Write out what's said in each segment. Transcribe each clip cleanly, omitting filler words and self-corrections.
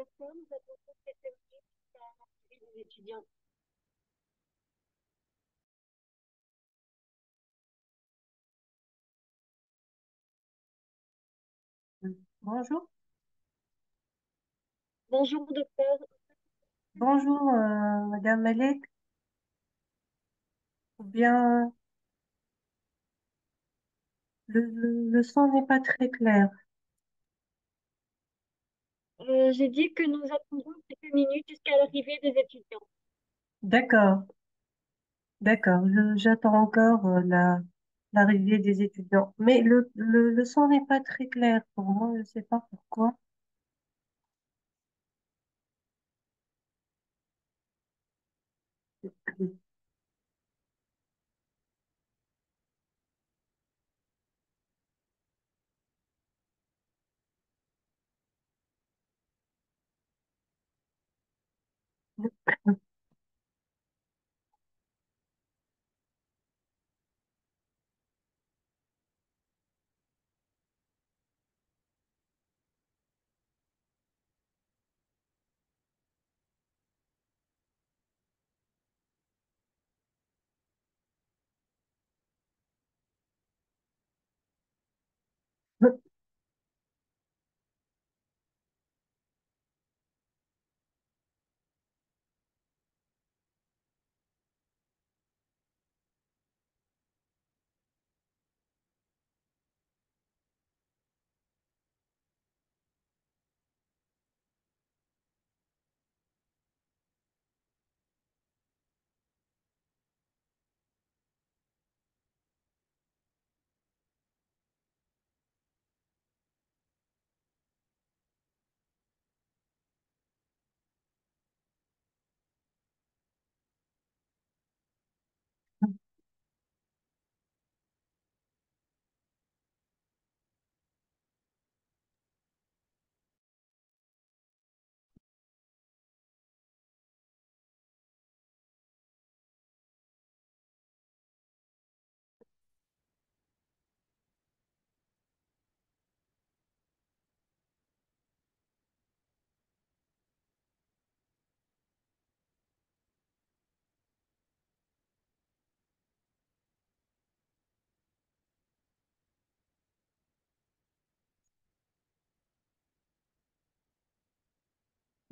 D'accord, nous avons tous quelques minutes jusqu'à l'arrivée des étudiants. Bonjour. Bonjour, docteur. Bonjour, Madame Malek. Ou bien, le son n'est pas très clair. J'ai dit que nous attendrons quelques minutes jusqu'à l'arrivée des étudiants. D'accord, d'accord. J'attends encore l'arrivée des étudiants. Mais le son n'est pas très clair pour moi. Je ne sais pas pourquoi.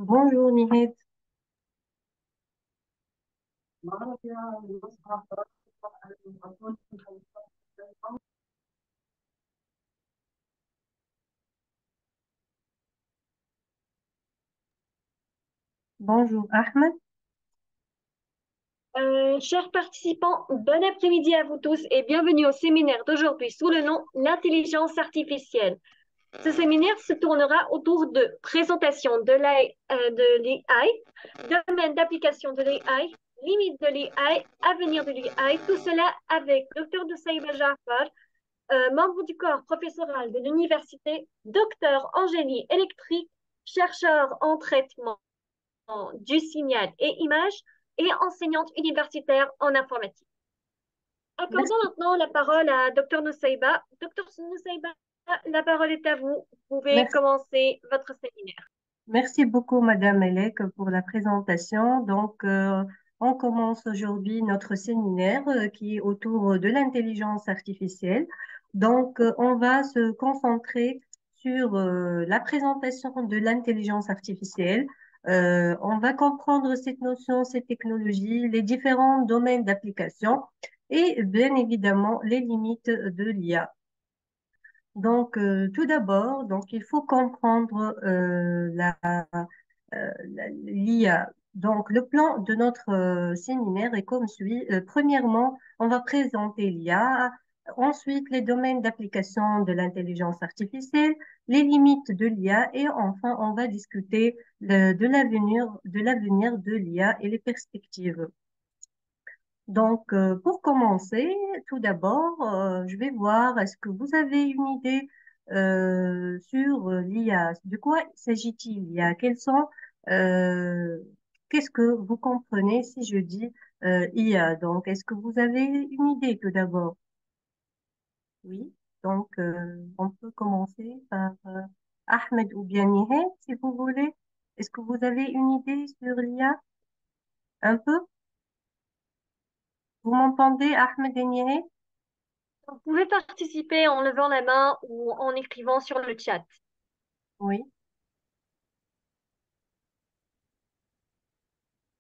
Bonjour, Nihet. Bonjour, Ahmed. Chers participants, bon après-midi à vous tous et bienvenue au séminaire d'aujourd'hui sous le nom L'intelligence artificielle. Ce séminaire se tournera autour de présentation de l'AI, domaine d'application de l'AI, limites de l'AI, avenir de l'AI, tout cela avec Dr. Nusayba Jafar, membre du corps professoral de l'université, docteur en génie électrique, chercheur en traitement du signal et image et enseignante universitaire en informatique. Accordons Merci, maintenant la parole à Dr. Nusayba. Dr. Nusayba, la parole est à vous. Vous pouvez merci, commencer votre séminaire. merci beaucoup, Madame Malek, pour la présentation. Donc, on commence aujourd'hui notre séminaire qui est autour de l'intelligence artificielle. Donc, on va se concentrer sur la présentation de l'intelligence artificielle. On va comprendre cette notion, cette technologie, les différents domaines d'application et bien évidemment les limites de l'IA. Donc, tout d'abord, donc il faut comprendre l'IA. Donc, le plan de notre séminaire est comme suit. Premièrement, on va présenter l'IA, ensuite les domaines d'application de l'intelligence artificielle, les limites de l'IA et enfin, on va discuter de l'avenir de l'IA et les perspectives. Donc, pour commencer, tout d'abord, je vais voir, est-ce que vous avez une idée sur l'IA? De quoi s'agit-il, l'IA? Euh, qu'est-ce que vous comprenez si je dis IA? Donc, est-ce que vous avez une idée tout d'abord? Oui. Donc, on peut commencer par Ahmed ou bien Nihet, si vous voulez. Est-ce que vous avez une idée sur l'IA? Un peu? Vous m'entendez, Ahmed Eniere? Vous pouvez participer en levant la main ou en écrivant sur le chat. Oui.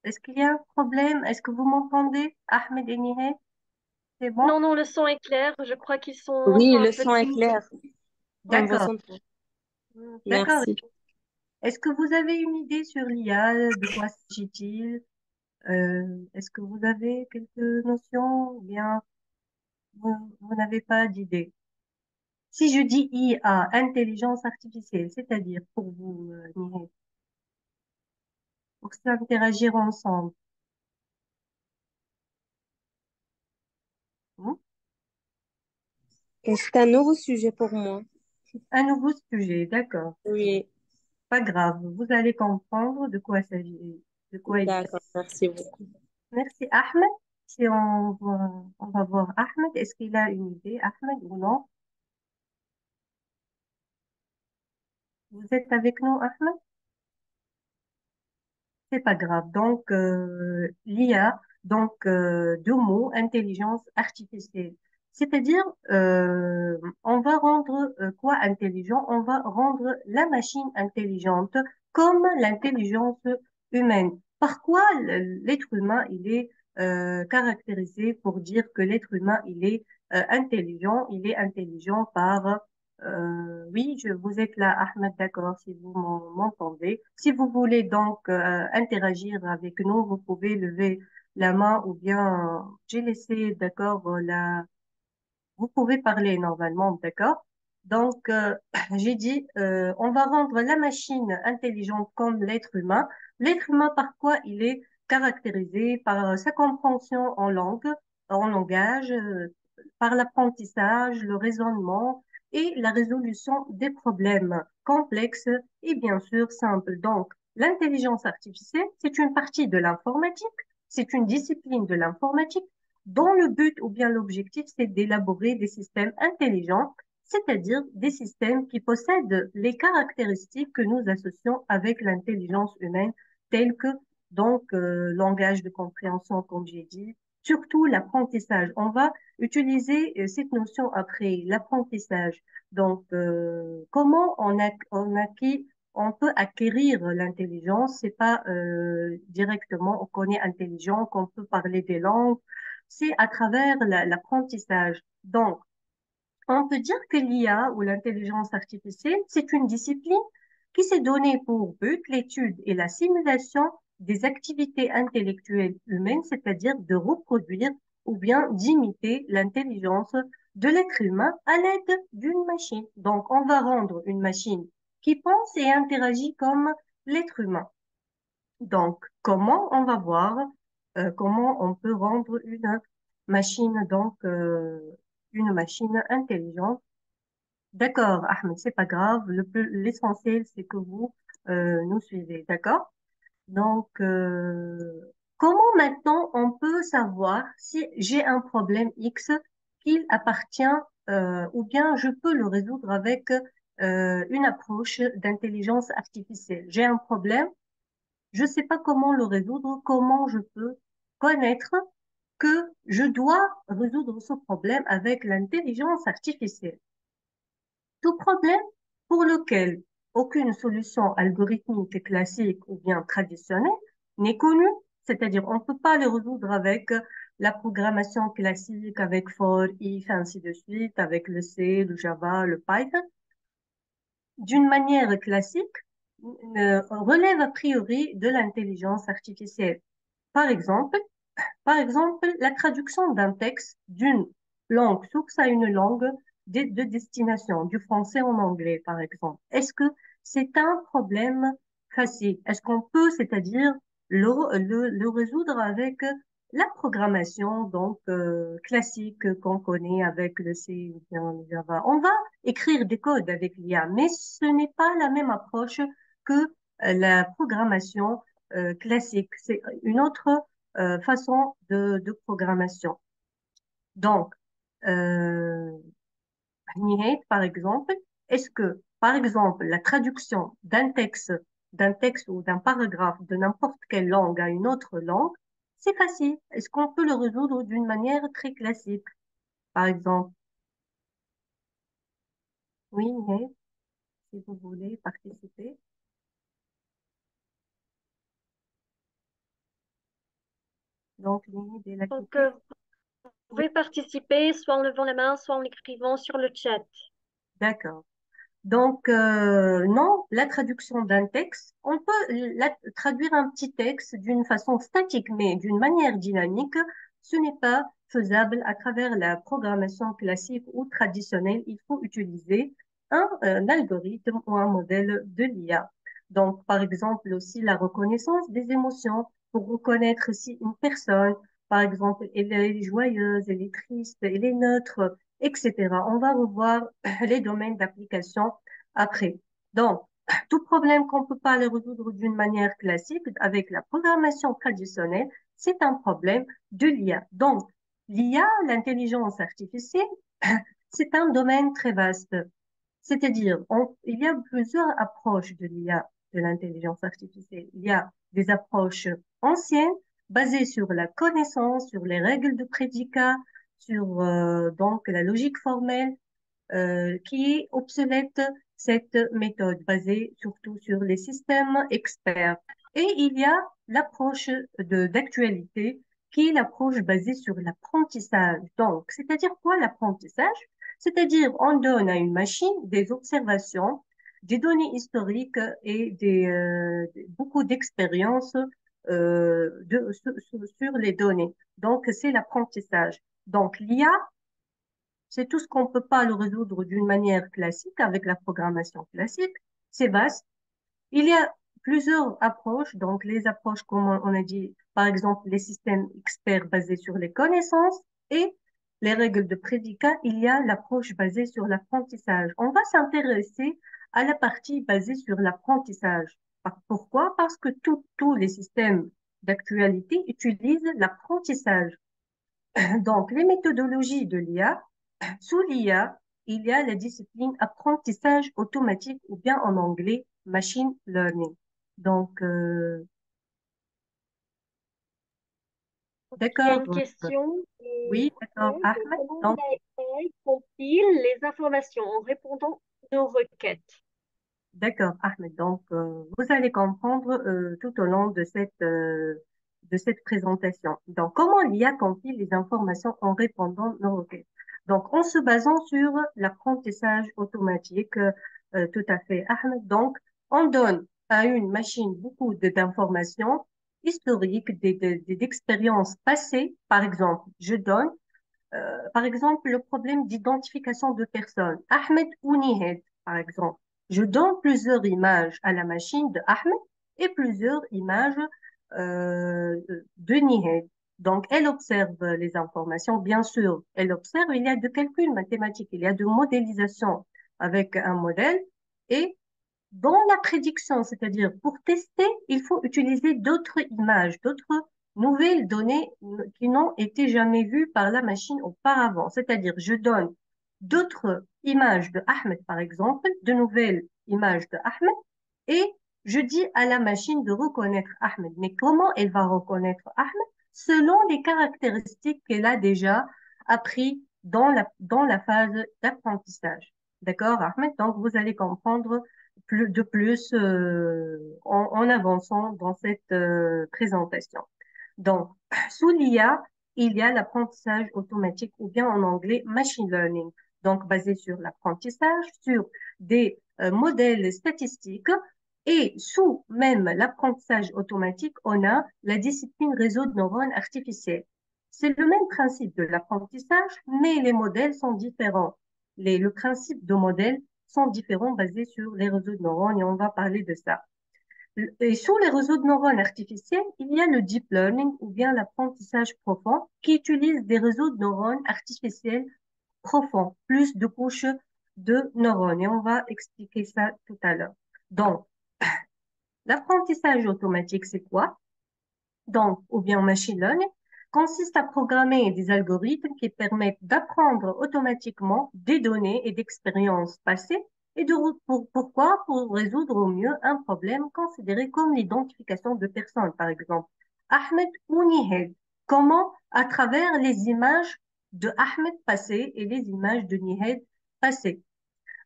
Est-ce qu'il y a un problème? Est-ce que vous m'entendez, Ahmed Eniere? C'est bon? Non, non, le son est clair. Je crois qu'ils sont Oui, un le peu son est timides. clair. On vous D'accord. entend. D'accord. Merci. Est-ce que vous avez une idée sur l'IA? De quoi s'agit-il? Est-ce que vous avez quelques notions ou bien vous n'avez pas d'idée? Si je dis IA, intelligence artificielle, c'est-à-dire pour vous, Nihal, pour s'interagir ensemble, hein. Et c'est un nouveau sujet pour moi. Un nouveau sujet, d'accord. Oui, Pas grave, vous allez comprendre de quoi s'agit, de quoi il s'agit. d'accord, merci beaucoup. Merci, Ahmed. Si on va voir Ahmed, est-ce qu'il a une idée, Ahmed, ou non? Vous êtes avec nous, Ahmed? C'est pas grave. Donc, l'IA, donc deux mots, intelligence artificielle. C'est-à-dire, on va rendre quoi intelligent? On va rendre la machine intelligente comme l'intelligence humaine. Par quoi l'être humain, il est caractérisé pour dire que l'être humain, il est intelligent? Il est intelligent par oui, vous êtes là, Ahmed, d'accord, si vous m'entendez. Si vous voulez donc interagir avec nous, vous pouvez lever la main ou bien j'ai laissé, d'accord, vous pouvez parler normalement, d'accord? Donc, j'ai dit, on va rendre la machine intelligente comme l'être humain. L'être humain, par quoi il est caractérisé? Par sa compréhension en langue, en langage, par l'apprentissage, le raisonnement et la résolution des problèmes complexes et bien sûr simples. Donc, l'intelligence artificielle, c'est une partie de l'informatique, c'est une discipline de l'informatique dont le but ou bien l'objectif, c'est d'élaborer des systèmes intelligents, c'est-à-dire des systèmes qui possèdent les caractéristiques que nous associons avec l'intelligence humaine, telles que donc langage de compréhension, comme j'ai dit, surtout l'apprentissage. On va utiliser cette notion après l'apprentissage. Donc, comment on acquit on peut acquérir l'intelligence, c'est pas directement on connaît intelligent, qu'on peut parler des langues, c'est à travers l'apprentissage. Donc, on peut dire que l'IA ou l'intelligence artificielle, c'est une discipline qui s'est donnée pour but l'étude et la simulation des activités intellectuelles humaines, c'est-à-dire de reproduire ou bien d'imiter l'intelligence de l'être humain à l'aide d'une machine. Donc, on va rendre une machine qui pense et interagit comme l'être humain. Donc, comment on va voir comment on peut rendre une machine une machine intelligente. D'accord, Ahmed, c'est pas grave. L'essentiel, c'est que vous nous suivez. D'accord? Donc, comment maintenant on peut savoir si j'ai un problème X qu'il appartient ou bien je peux le résoudre avec une approche d'intelligence artificielle. J'ai un problème, je ne sais pas comment le résoudre, comment je peux connaître que je dois résoudre ce problème avec l'intelligence artificielle. Tout problème pour lequel aucune solution algorithmique classique ou bien traditionnelle n'est connue, c'est-à-dire on ne peut pas le résoudre avec la programmation classique, avec for, if, ainsi de suite, avec le C, le Java, le Python. D'une manière classique, relève a priori de l'intelligence artificielle. Par exemple, Par exemple, la traduction d'un texte d'une langue source à une langue de destination, du français en anglais, par exemple. Est-ce que c'est un problème facile? Est-ce qu'on peut, c'est-à-dire, le résoudre avec la programmation classique qu'on connaît avec le C ou bien le Java? On va écrire des codes avec l'IA, mais ce n'est pas la même approche que la programmation classique. C'est une autre façon de programmation. Donc, euh, Nihayat, par exemple, est-ce que, par exemple, la traduction d'un texte d'un texte ou d'un paragraphe de n'importe quelle langue à une autre langue, c'est facile. Est-ce qu'on peut le résoudre d'une manière très classique? Par exemple, oui, mais si vous voulez participer. Donc, l'idée de Donc, l'activité. vous Oui, pouvez participer soit en levant la main, soit en l'écrivant sur le chat. d'accord. Donc, non, la traduction d'un texte, on peut traduire un petit texte d'une façon statique, mais d'une manière dynamique, ce n'est pas faisable à travers la programmation classique ou traditionnelle. Il faut utiliser un algorithme ou un modèle de l'IA. Donc, par exemple, aussi la reconnaissance des émotions pour reconnaître si une personne, par exemple, elle est joyeuse, elle est triste, elle est neutre, etc. On va revoir les domaines d'application après. Donc, tout problème qu'on ne peut pas le résoudre d'une manière classique avec la programmation traditionnelle, c'est un problème de l'IA. Donc, l'IA, l'intelligence artificielle, c'est un domaine très vaste. C'est-à-dire, il y a plusieurs approches de l'IA, de l'intelligence artificielle. Il y a des approches anciennes, basées sur la connaissance, sur les règles de prédicat, sur donc la logique formelle, qui est obsolète, cette méthode basée surtout sur les systèmes experts. Et il y a l'approche d'actualité qui est l'approche basée sur l'apprentissage. Donc, c'est-à-dire quoi l'apprentissage? C'est-à-dire on donne à une machine des observations, des données historiques et beaucoup d'expériences sur les données. Donc, c'est l'apprentissage. Donc, l'IA, c'est tout ce qu'on ne peut pas le résoudre d'une manière classique avec la programmation classique. C'est vaste. Il y a plusieurs approches. Donc, les approches, comme on a dit, par exemple, les systèmes experts basés sur les connaissances et les règles de prédicat. Il y a l'approche basée sur l'apprentissage. On va s'intéresser à la partie basée sur l'apprentissage. Pourquoi? Parce que tous les systèmes d'actualité utilisent l'apprentissage. Donc, les méthodologies de l'IA, sous l'IA, il y a la discipline apprentissage automatique ou bien en anglais machine learning. Donc, Il y a d'accord. une question. Oui, d'accord, Ahmed. Comment Donc, l'AI compile les informations en répondant aux requêtes? d'accord, Ahmed. Donc, vous allez comprendre tout au long de cette présentation. Donc, comment l'IA compile les informations en répondant aux requêtes? Donc, en se basant sur l'apprentissage automatique, tout à fait, Ahmed. Donc, on donne à une machine beaucoup d'informations historiques, d'expériences passées. Par exemple, je donne par exemple, le problème d'identification de personnes. Ahmed ou Nihed, par exemple. Je donne plusieurs images à la machine de Ahmed et plusieurs images euh, de Nihed. Donc, elle observe les informations, bien sûr. Elle observe, il y a de calculs mathématiques, il y a de modélisation avec un modèle et dans la prédiction, c'est-à-dire pour tester, il faut utiliser d'autres images, d'autres nouvelles données qui n'ont été jamais vues par la machine auparavant. C'est-à-dire, je donne d'autres images de Ahmed, par exemple, de nouvelles images de Ahmed, et je dis à la machine de reconnaître Ahmed. Mais comment elle va reconnaître Ahmed? Selon les caractéristiques qu'elle a déjà appris dans la phase d'apprentissage. D'accord, Ahmed? Donc, vous allez comprendre de plus en avançant dans cette présentation. Donc, sous l'IA, il y a l'apprentissage automatique ou bien en anglais machine learning, donc basé sur l'apprentissage, sur des modèles statistiques et sous même l'apprentissage automatique, on a la discipline réseau de neurones artificiels. C'est le même principe de l'apprentissage, mais les modèles sont différents. Le principe de modèle sont différents basés sur les réseaux de neurones et on va parler de ça. Et sous les réseaux de neurones artificiels, il y a le deep learning ou bien l'apprentissage profond qui utilise des réseaux de neurones artificiels profonds, plus de couches de neurones. Et on va expliquer ça tout à l'heure. Donc, l'apprentissage automatique, c'est quoi? Donc, ou bien machine learning, consiste à programmer des algorithmes qui permettent d'apprendre automatiquement des données et d'expériences passées Et pourquoi? Pour résoudre au mieux un problème considéré comme l'identification de personnes, par exemple. Ahmed ou Nihed. Comment? À travers les images de Ahmed passé et les images de Nihed passé.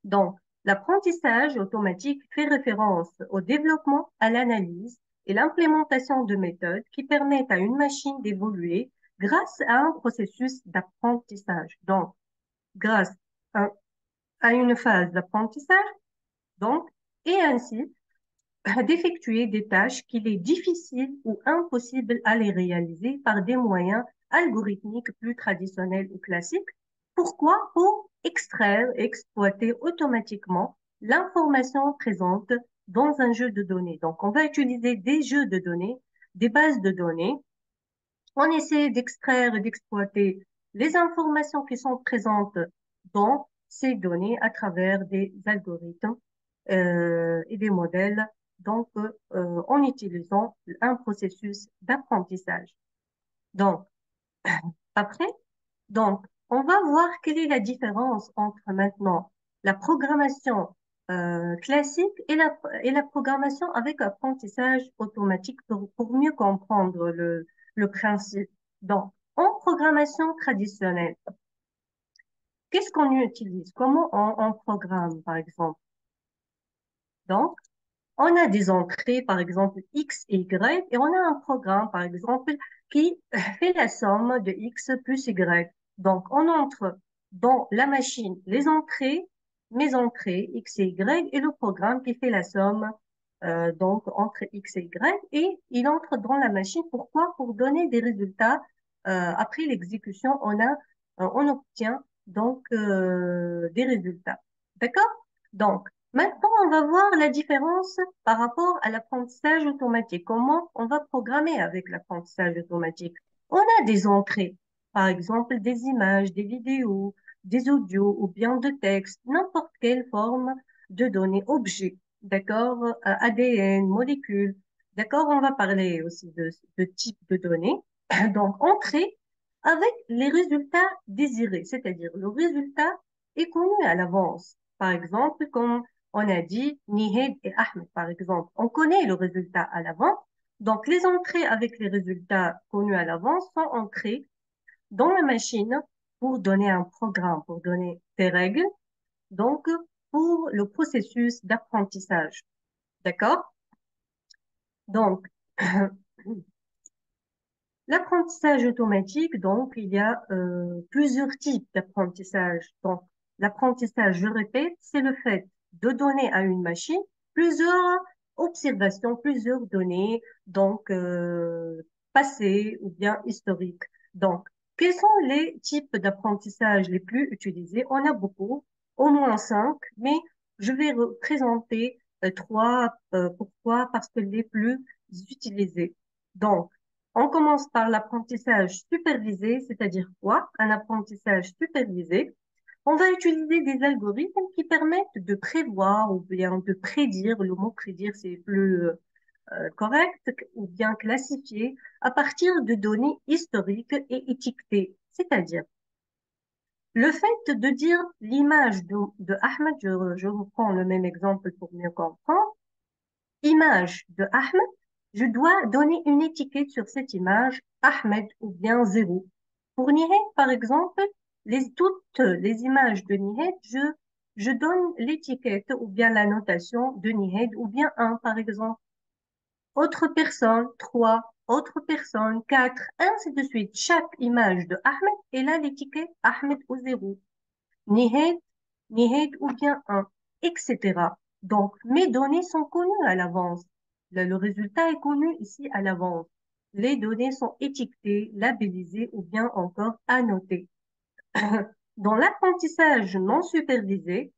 Donc, l'apprentissage automatique fait référence au développement, à l'analyse et l'implémentation de méthodes qui permettent à une machine d'évoluer grâce à un processus d'apprentissage. Donc, grâce à, à une phase d'apprentissage, donc, et ainsi d'effectuer des tâches qu'il est difficile ou impossible à les réaliser par des moyens algorithmiques plus traditionnels ou classiques. Pourquoi? Pour extraire et exploiter automatiquement l'information présente dans un jeu de données. Donc, on va utiliser des jeux de données, des bases de données. On essaie d'extraire et d'exploiter les informations qui sont présentes dans ces données à travers des algorithmes et des modèles, donc en utilisant un processus d'apprentissage. Donc, après, donc, on va voir quelle est la différence entre maintenant la programmation classique et la programmation avec apprentissage automatique pour mieux comprendre le principe. Donc, en programmation traditionnelle, qu'est-ce qu'on utilise? Comment on programme, par exemple? Donc, on a des entrées, par exemple, X et Y, et on a un programme, par exemple, qui fait la somme de X plus Y. Donc, on entre dans la machine les entrées, mes entrées, X et Y, et le programme qui fait la somme, donc, entre X et Y, et il entre dans la machine. Pourquoi? Pour donner des résultats. Après l'exécution, on obtient donc des résultats. D'accord? Donc, maintenant, on va voir la différence par rapport à l'apprentissage automatique. Comment on va programmer avec l'apprentissage automatique? On a des entrées, par exemple des images, des vidéos, des audios ou bien de textes, n'importe quelle forme de données, objets, d'accord? ADN, molécules, d'accord? On va parler aussi de type de données. Donc, entrée avec les résultats désirés, c'est-à-dire le résultat est connu à l'avance. Par exemple, comme on a dit Nihed et Ahmed, par exemple. On connaît le résultat à l'avance. Donc, les entrées avec les résultats connus à l'avance sont entrées dans la machine pour donner un programme, pour donner des règles, donc pour le processus d'apprentissage. D'accord? Donc, l'apprentissage automatique, donc, il y a plusieurs types d'apprentissage. Donc, l'apprentissage, je répète, c'est le fait de donner à une machine plusieurs observations, plusieurs données, donc passées ou bien historiques. Donc, quels sont les types d'apprentissage les plus utilisés? On a beaucoup, au moins cinq, mais je vais présenter trois. Pourquoi? Parce que les plus utilisés. Donc, on commence par l'apprentissage supervisé, c'est-à-dire quoi? Un apprentissage supervisé. On va utiliser des algorithmes qui permettent de prévoir ou bien de prédire, le mot prédire c'est plus correct, ou bien classifier à partir de données historiques et étiquetées. C'est-à-dire, le fait de dire l'image de Ahmed, je reprends le même exemple pour mieux comprendre, image de Ahmed, je dois donner une étiquette sur cette image, Ahmed ou bien zéro. Pour Nihed, par exemple, toutes les images de Nihed, je donne l'étiquette ou bien la notation de Nihed ou bien un, par exemple. Autre personne, 3, autre personne, 4, ainsi de suite. Chaque image de Ahmed, elle a l'étiquette Ahmed ou zéro. Nihed, Nihed ou bien un, etc. Donc, mes données sont connues à l'avance. Le résultat est connu ici à l'avance. Les données sont étiquetées, labellisées ou bien encore annotées. Dans l'apprentissage non supervisé,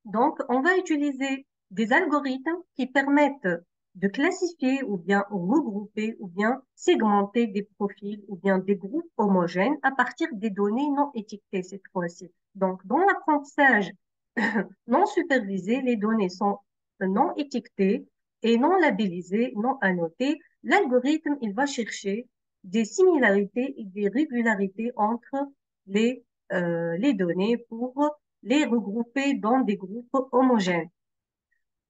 donc, on va utiliser des algorithmes qui permettent de classifier ou bien regrouper ou bien segmenter des profils ou bien des groupes homogènes à partir des données non étiquetées cette fois-ci. Donc, dans l'apprentissage non supervisé, les données sont non étiquetées et non labellisées, non annotées. L'algorithme, il va chercher des similarités et des régularités entre les données pour les regrouper dans des groupes homogènes.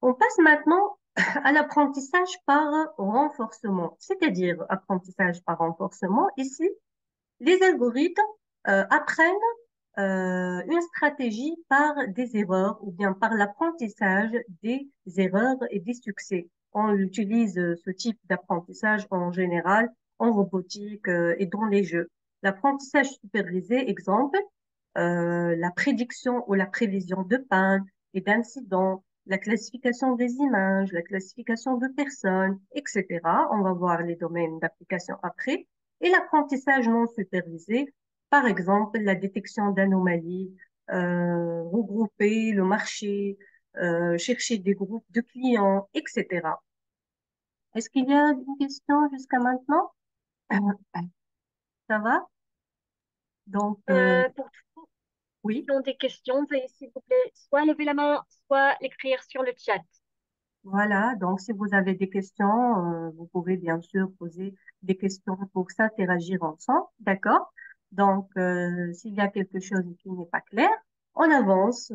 On passe maintenant à l'apprentissage par renforcement, c'est-à-dire apprentissage par renforcement. Ici, les algorithmes apprennent une stratégie par des erreurs ou bien par l'apprentissage des erreurs et des succès. On utilise ce type d'apprentissage en général en robotique et dans les jeux. L'apprentissage supervisé, exemple, la prédiction ou la prévision de panne et d'incidents, la classification des images, la classification de personnes, etc. On va voir les domaines d'application après. Et l'apprentissage non supervisé, par exemple, la détection d'anomalies, regrouper le marché, chercher des groupes de clients, etc. Est-ce qu'il y a une question jusqu'à maintenant? Ça va? Donc, Pour tous ceux oui. qui ont des questions, veuillez s'il vous plaît soit lever la main, soit l'écrire sur le chat. Voilà, donc si vous avez des questions, vous pouvez bien sûr poser des questions pour s'interagir ensemble, d'accord? Donc, s'il y a quelque chose qui n'est pas clair, on avance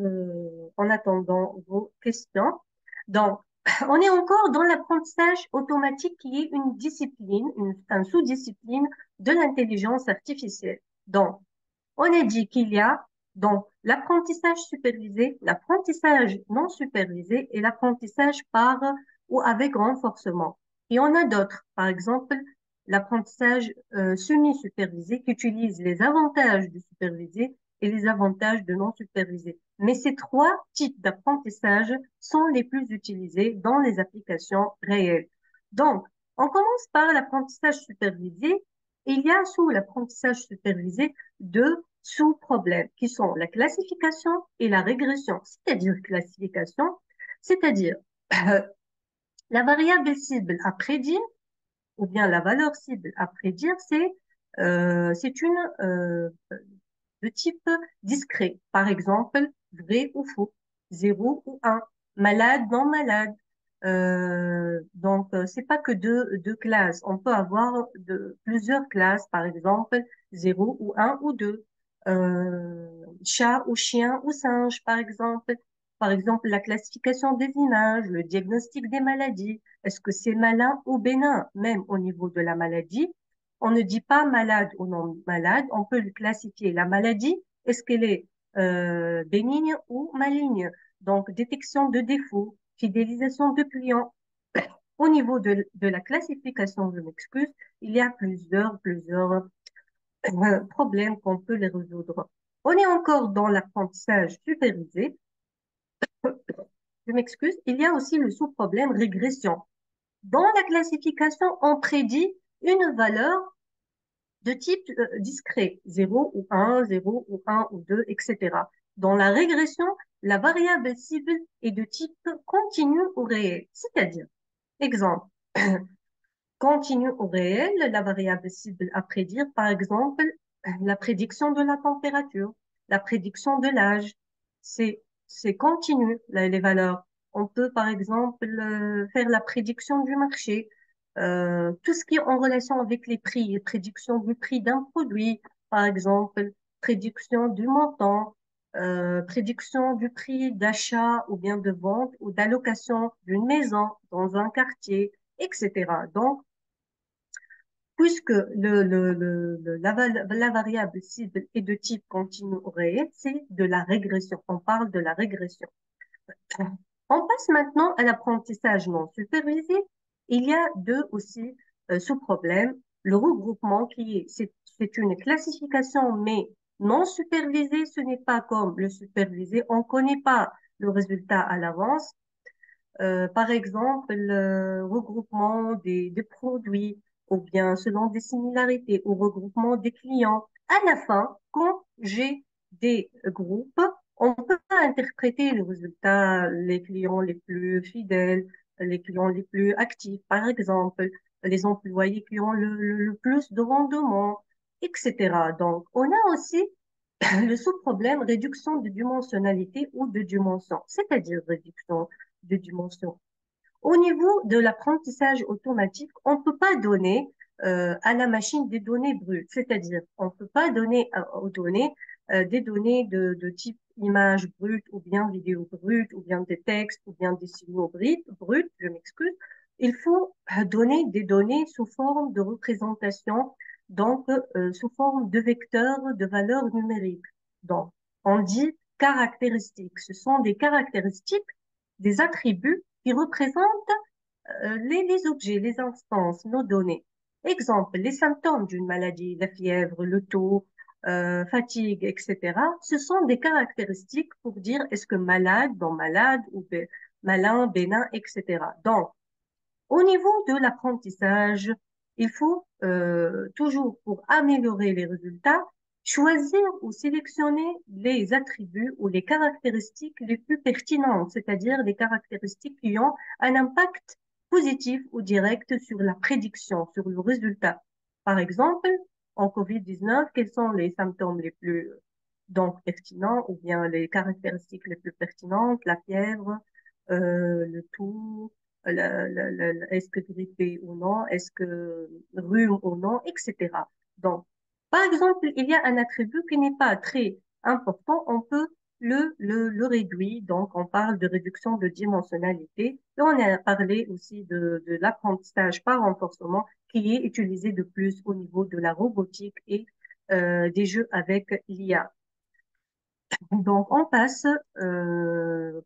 en attendant vos questions. Donc, on est encore dans l'apprentissage automatique qui est une discipline, une sous-discipline de l'intelligence artificielle. Donc, on a dit qu'il y a donc l'apprentissage supervisé, l'apprentissage non supervisé et l'apprentissage par ou avec renforcement. Et on a d'autres, par exemple l'apprentissage semi-supervisé qui utilise les avantages du supervisé et les avantages de non supervisé. Mais ces trois types d'apprentissage sont les plus utilisés dans les applications réelles. Donc, on commence par l'apprentissage supervisé. Il y a sous l'apprentissage supervisé deux sous-problèmes qui sont la classification et la régression. C'est-à-dire classification, c'est-à-dire la variable cible à prédire ou bien la valeur cible à prédire, c'est une de type discret. Par exemple, vrai ou faux, 0 ou 1, malade, non malade. Donc, c'est pas que deux classes. On peut avoir plusieurs classes, par exemple, 0 ou 1 ou 2. Chat ou chien ou singe, par exemple. Par exemple, la classification des images, le diagnostic des maladies. Est-ce que c'est malin ou bénin, même au niveau de la maladie? On ne dit pas malade ou non malade, on peut classifier la maladie, est-ce qu'elle est bénigne ou maligne? Donc, détection de défauts, fidélisation de clients. Au niveau de la classification, je m'excuse, il y a plusieurs problèmes qu'on peut les résoudre. On est encore dans l'apprentissage supervisé. Je m'excuse, il y a aussi le sous-problème régression. Dans la classification, on prédit une valeur de type discret, 0 ou 1, 0 ou 1 ou 2, etc. Dans la régression, la variable cible est de type continu ou réel, c'est-à-dire, exemple, continu ou réel, la variable cible à prédire, par exemple, la prédiction de la température, la prédiction de l'âge, c'est continu, les valeurs. On peut, par exemple, faire la prédiction du marché, tout ce qui est en relation avec les prix, prédiction du prix d'un produit, par exemple, prédiction du montant, prédiction du prix d'achat ou bien de vente ou d'allocation d'une maison dans un quartier, etc. Donc, puisque la variable cible est de type continu ou réel, c'est de la régression. On parle de la régression. On passe maintenant à l'apprentissage non supervisé. Il y a deux aussi sous-problèmes. Le regroupement c'est une classification, mais non supervisée, ce n'est pas comme le supervisé. On ne connaît pas le résultat à l'avance. Par exemple, le regroupement des produits ou bien selon des similarités ou regroupement des clients. À la fin, quand j'ai des groupes, on peut interpréter les résultats, les clients les plus fidèles, les clients les plus actifs, par exemple, les employés qui ont le plus de rendement, etc. Donc, on a aussi le sous-problème réduction de dimensionnalité ou de dimension, c'est-à-dire réduction de dimension. Au niveau de l'apprentissage automatique, on ne peut pas donner à la machine des données brutes, c'est-à-dire on ne peut pas donner aux données des données de type images brutes ou bien vidéos brutes ou bien des textes ou bien des signaux bruts, je m'excuse, il faut donner des données sous forme de représentation, donc sous forme de vecteurs de valeurs numériques. Donc, on dit caractéristiques. Ce sont des caractéristiques, des attributs qui représentent les objets, les instances, nos données. Exemple, les symptômes d'une maladie, la fièvre, le taux, fatigue, etc. Ce sont des caractéristiques pour dire est-ce que malade, bon malade ou malin, bénin, etc. Donc, au niveau de l'apprentissage, il faut toujours, pour améliorer les résultats, choisir ou sélectionner les attributs ou les caractéristiques les plus pertinentes, c'est-à-dire les caractéristiques qui ont un impact positif ou direct sur la prédiction, sur le résultat. Par exemple, en COVID-19, quels sont les symptômes les plus donc pertinents ou bien les caractéristiques les plus pertinentes, la fièvre, le taux, est-ce que grippé ou non, est-ce que rhume ou non, etc. Donc, par exemple, il y a un attribut qui n'est pas très important, on peut le réduire, donc on parle de réduction de dimensionnalité, et on a parlé aussi de l'apprentissage par renforcement qui est utilisé de plus au niveau de la robotique et des jeux avec l'IA. Donc, on passe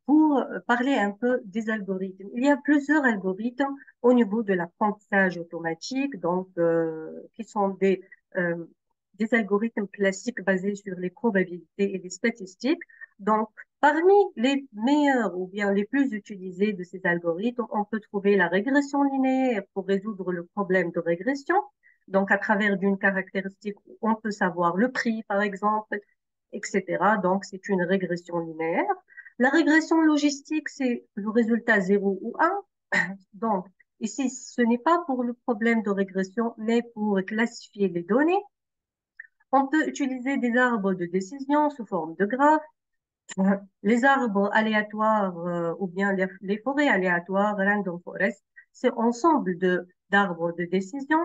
pour parler un peu des algorithmes. Il y a plusieurs algorithmes au niveau de l'apprentissage automatique, donc qui sont des algorithmes classiques basés sur les probabilités et les statistiques. Donc, parmi les meilleurs ou bien les plus utilisés de ces algorithmes, on peut trouver la régression linéaire pour résoudre le problème de régression. Donc, à travers d'une caractéristique, on peut savoir le prix, par exemple, etc. Donc, c'est une régression linéaire. La régression logistique, c'est le résultat 0 ou 1. Donc, ici, ce n'est pas pour le problème de régression, mais pour classifier les données. On peut utiliser des arbres de décision sous forme de graphes. Les arbres aléatoires ou bien les forêts aléatoires, random forest, c'est ensemble d'arbres de décision.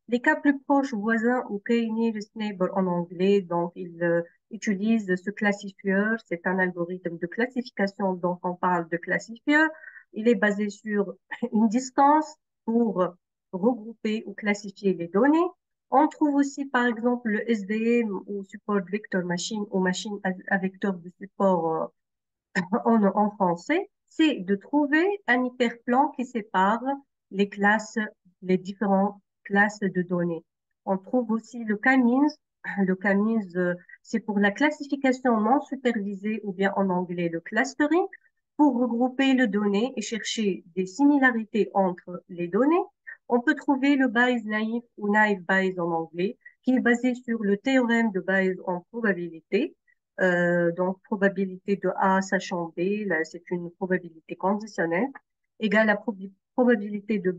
Les cas plus proches voisins ou k-nearest neighbor en anglais, donc ils utilisent ce classifieur. C'est un algorithme de classification, donc on parle de classifieur. Il est basé sur une distance pour regrouper ou classifier les données. On trouve aussi, par exemple, le SVM ou Support Vector Machine ou machine à vecteur de support en français, c'est de trouver un hyperplan qui sépare les classes, les différentes classes de données. On trouve aussi le K-means. Le K-means, c'est pour la classification non supervisée ou bien en anglais le clustering, pour regrouper les données et chercher des similarités entre les données. On peut trouver le Bayes naïf ou naive Bayes en anglais, qui est basé sur le théorème de Bayes en probabilité. Donc, probabilité de A sachant B, là, c'est une probabilité conditionnelle, égale à probabilité de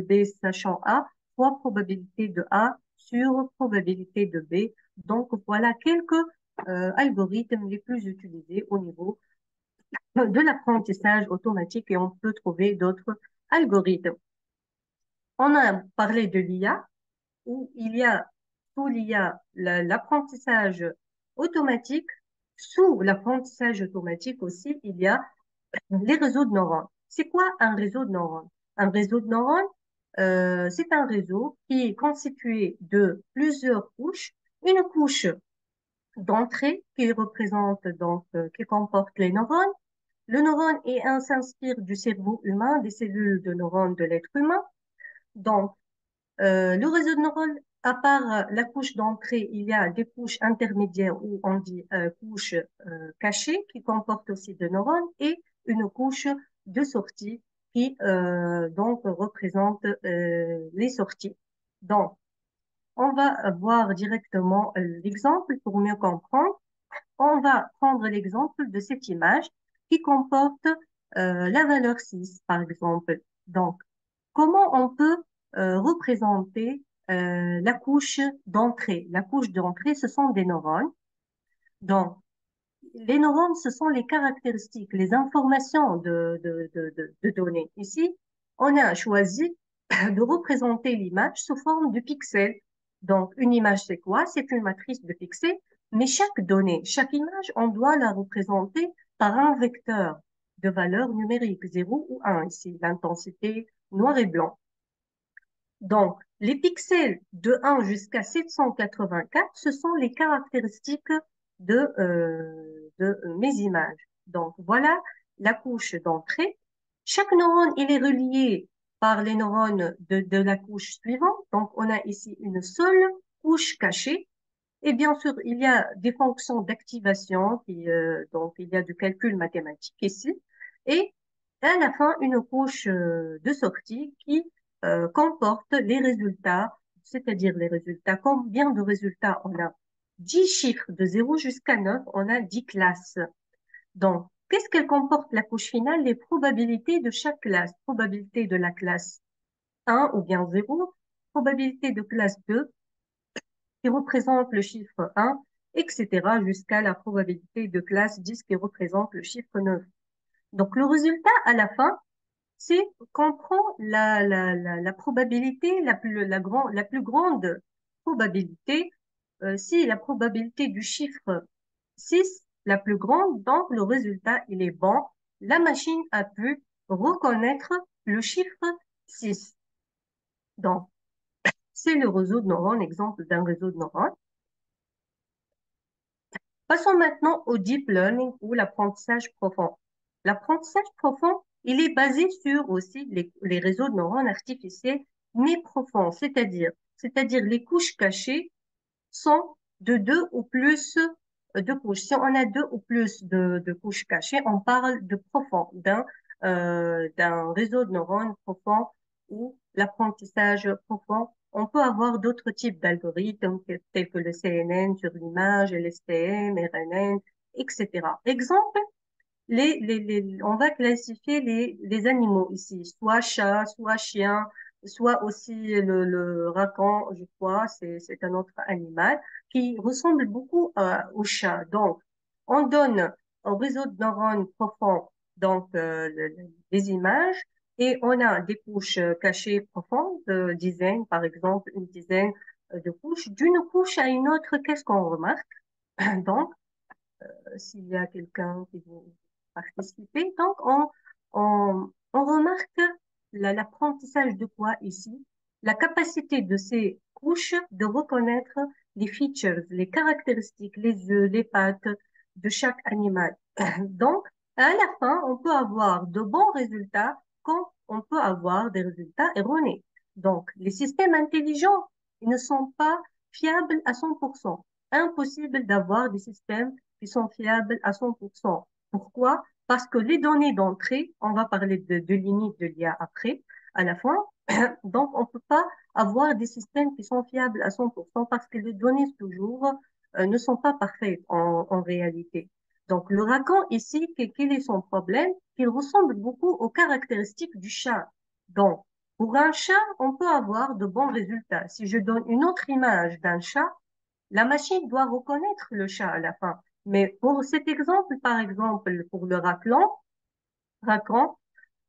B sachant A, fois probabilité de A sur probabilité de B. Donc, voilà quelques algorithmes les plus utilisés au niveau de l'apprentissage automatique et on peut trouver d'autres algorithmes. On a parlé de l'IA, où il y a sous l'IA l'apprentissage automatique. Sous l'apprentissage automatique aussi, il y a les réseaux de neurones. C'est quoi un réseau de neurones? Un réseau de neurones, c'est un réseau qui est constitué de plusieurs couches. Une couche d'entrée qui représente donc, qui comporte les neurones. Le neurone s'inspire du cerveau humain, des cellules de neurones de l'être humain. Donc, le réseau de neurones, à part la couche d'entrée, il y a des couches intermédiaires ou on dit couches cachées qui comportent aussi des neurones et une couche de sortie qui donc représente les sorties. Donc, on va voir directement l'exemple pour mieux comprendre. On va prendre l'exemple de cette image qui comporte la valeur 6, par exemple. Donc, comment on peut représenter la couche d'entrée? La couche d'entrée, ce sont des neurones. Donc, les neurones, ce sont les caractéristiques, les informations de données. Ici, on a choisi de représenter l'image sous forme de pixels. Donc, une image, c'est quoi? C'est une matrice de pixels. Mais chaque donnée, chaque image, on doit la représenter par un vecteur de valeur numérique, 0 ou 1, ici, l'intensité noir et blanc. Donc, les pixels de 1 jusqu'à 784, ce sont les caractéristiques de mes images. Donc, voilà la couche d'entrée. Chaque neurone, il est relié par les neurones de la couche suivante. Donc, on a ici une seule couche cachée. Et bien sûr, il y a des fonctions d'activation, donc il y a du calcul mathématique ici. Et à la fin, une couche de sortie qui comporte les résultats, c'est-à-dire les résultats. Combien de résultats on a? 10 chiffres de 0 jusqu'à 9, on a 10 classes. Donc, qu'est-ce qu'elle comporte la couche finale? Les probabilités de chaque classe. Probabilité de la classe 1 ou bien 0, probabilité de classe 2 qui représente le chiffre 1, etc., jusqu'à la probabilité de classe 10 qui représente le chiffre 9. Donc, le résultat à la fin, c'est qu'on prend la probabilité, la plus grande probabilité. Si la probabilité du chiffre 6, la plus grande, donc le résultat, il est bon. La machine a pu reconnaître le chiffre 6. Donc, c'est le réseau de neurones, exemple d'un réseau de neurones. Passons maintenant au deep learning ou l'apprentissage profond. L'apprentissage profond, il est basé sur aussi les réseaux de neurones artificiels, mais profonds, c'est-à-dire les couches cachées sont de deux ou plus de couches. Si on a deux ou plus de couches cachées, on parle de profond, d'un réseau de neurones profond ou l'apprentissage profond. On peut avoir d'autres types d'algorithmes tels que le CNN sur l'image, LSTM, RNN, etc. Exemple, on va classifier les animaux ici, soit chat, soit chien, soit aussi le racan, je crois, c'est un autre animal qui ressemble beaucoup au chat. Donc, on donne au réseau de neurones profonds donc des images et on a des couches cachées profondes, dizaines, par exemple, une dizaine de couches. D'une couche à une autre, qu'est-ce qu'on remarque? Donc, s'il y a quelqu'un qui veut participer. Donc, on remarque l'apprentissage de quoi ici? La capacité de ces couches de reconnaître les features, les caractéristiques, les yeux, les pattes de chaque animal. Donc, à la fin, on peut avoir de bons résultats quand on peut avoir des résultats erronés. Donc, les systèmes intelligents, ils ne sont pas fiables à 100%. Impossible d'avoir des systèmes qui sont fiables à 100%. Pourquoi? Parce que les données d'entrée, on va parler de limites de l'IA après, à la fin, donc on ne peut pas avoir des systèmes qui sont fiables à 100% parce que les données toujours ne sont pas parfaites en réalité. Donc le racan ici, quel est son problème? Qu'il ressemble beaucoup aux caractéristiques du chat. Donc pour un chat, on peut avoir de bons résultats. Si je donne une autre image d'un chat, la machine doit reconnaître le chat à la fin. Mais pour cet exemple, par exemple, pour le racan,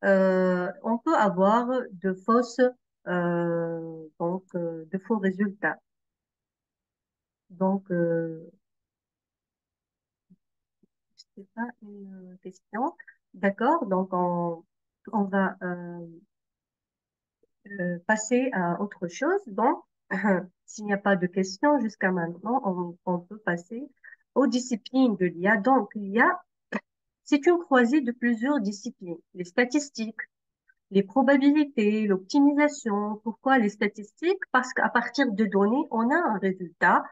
on peut avoir de faux résultats. Donc, c'est pas une question. D'accord. Donc, on va passer à autre chose. Donc, s'il n'y a pas de questions jusqu'à maintenant, on peut passer aux disciplines de l'IA. Donc, l'IA, c'est une croisée de plusieurs disciplines. Les statistiques, les probabilités, l'optimisation. Pourquoi les statistiques? Parce qu'à partir de données, on a un résultat.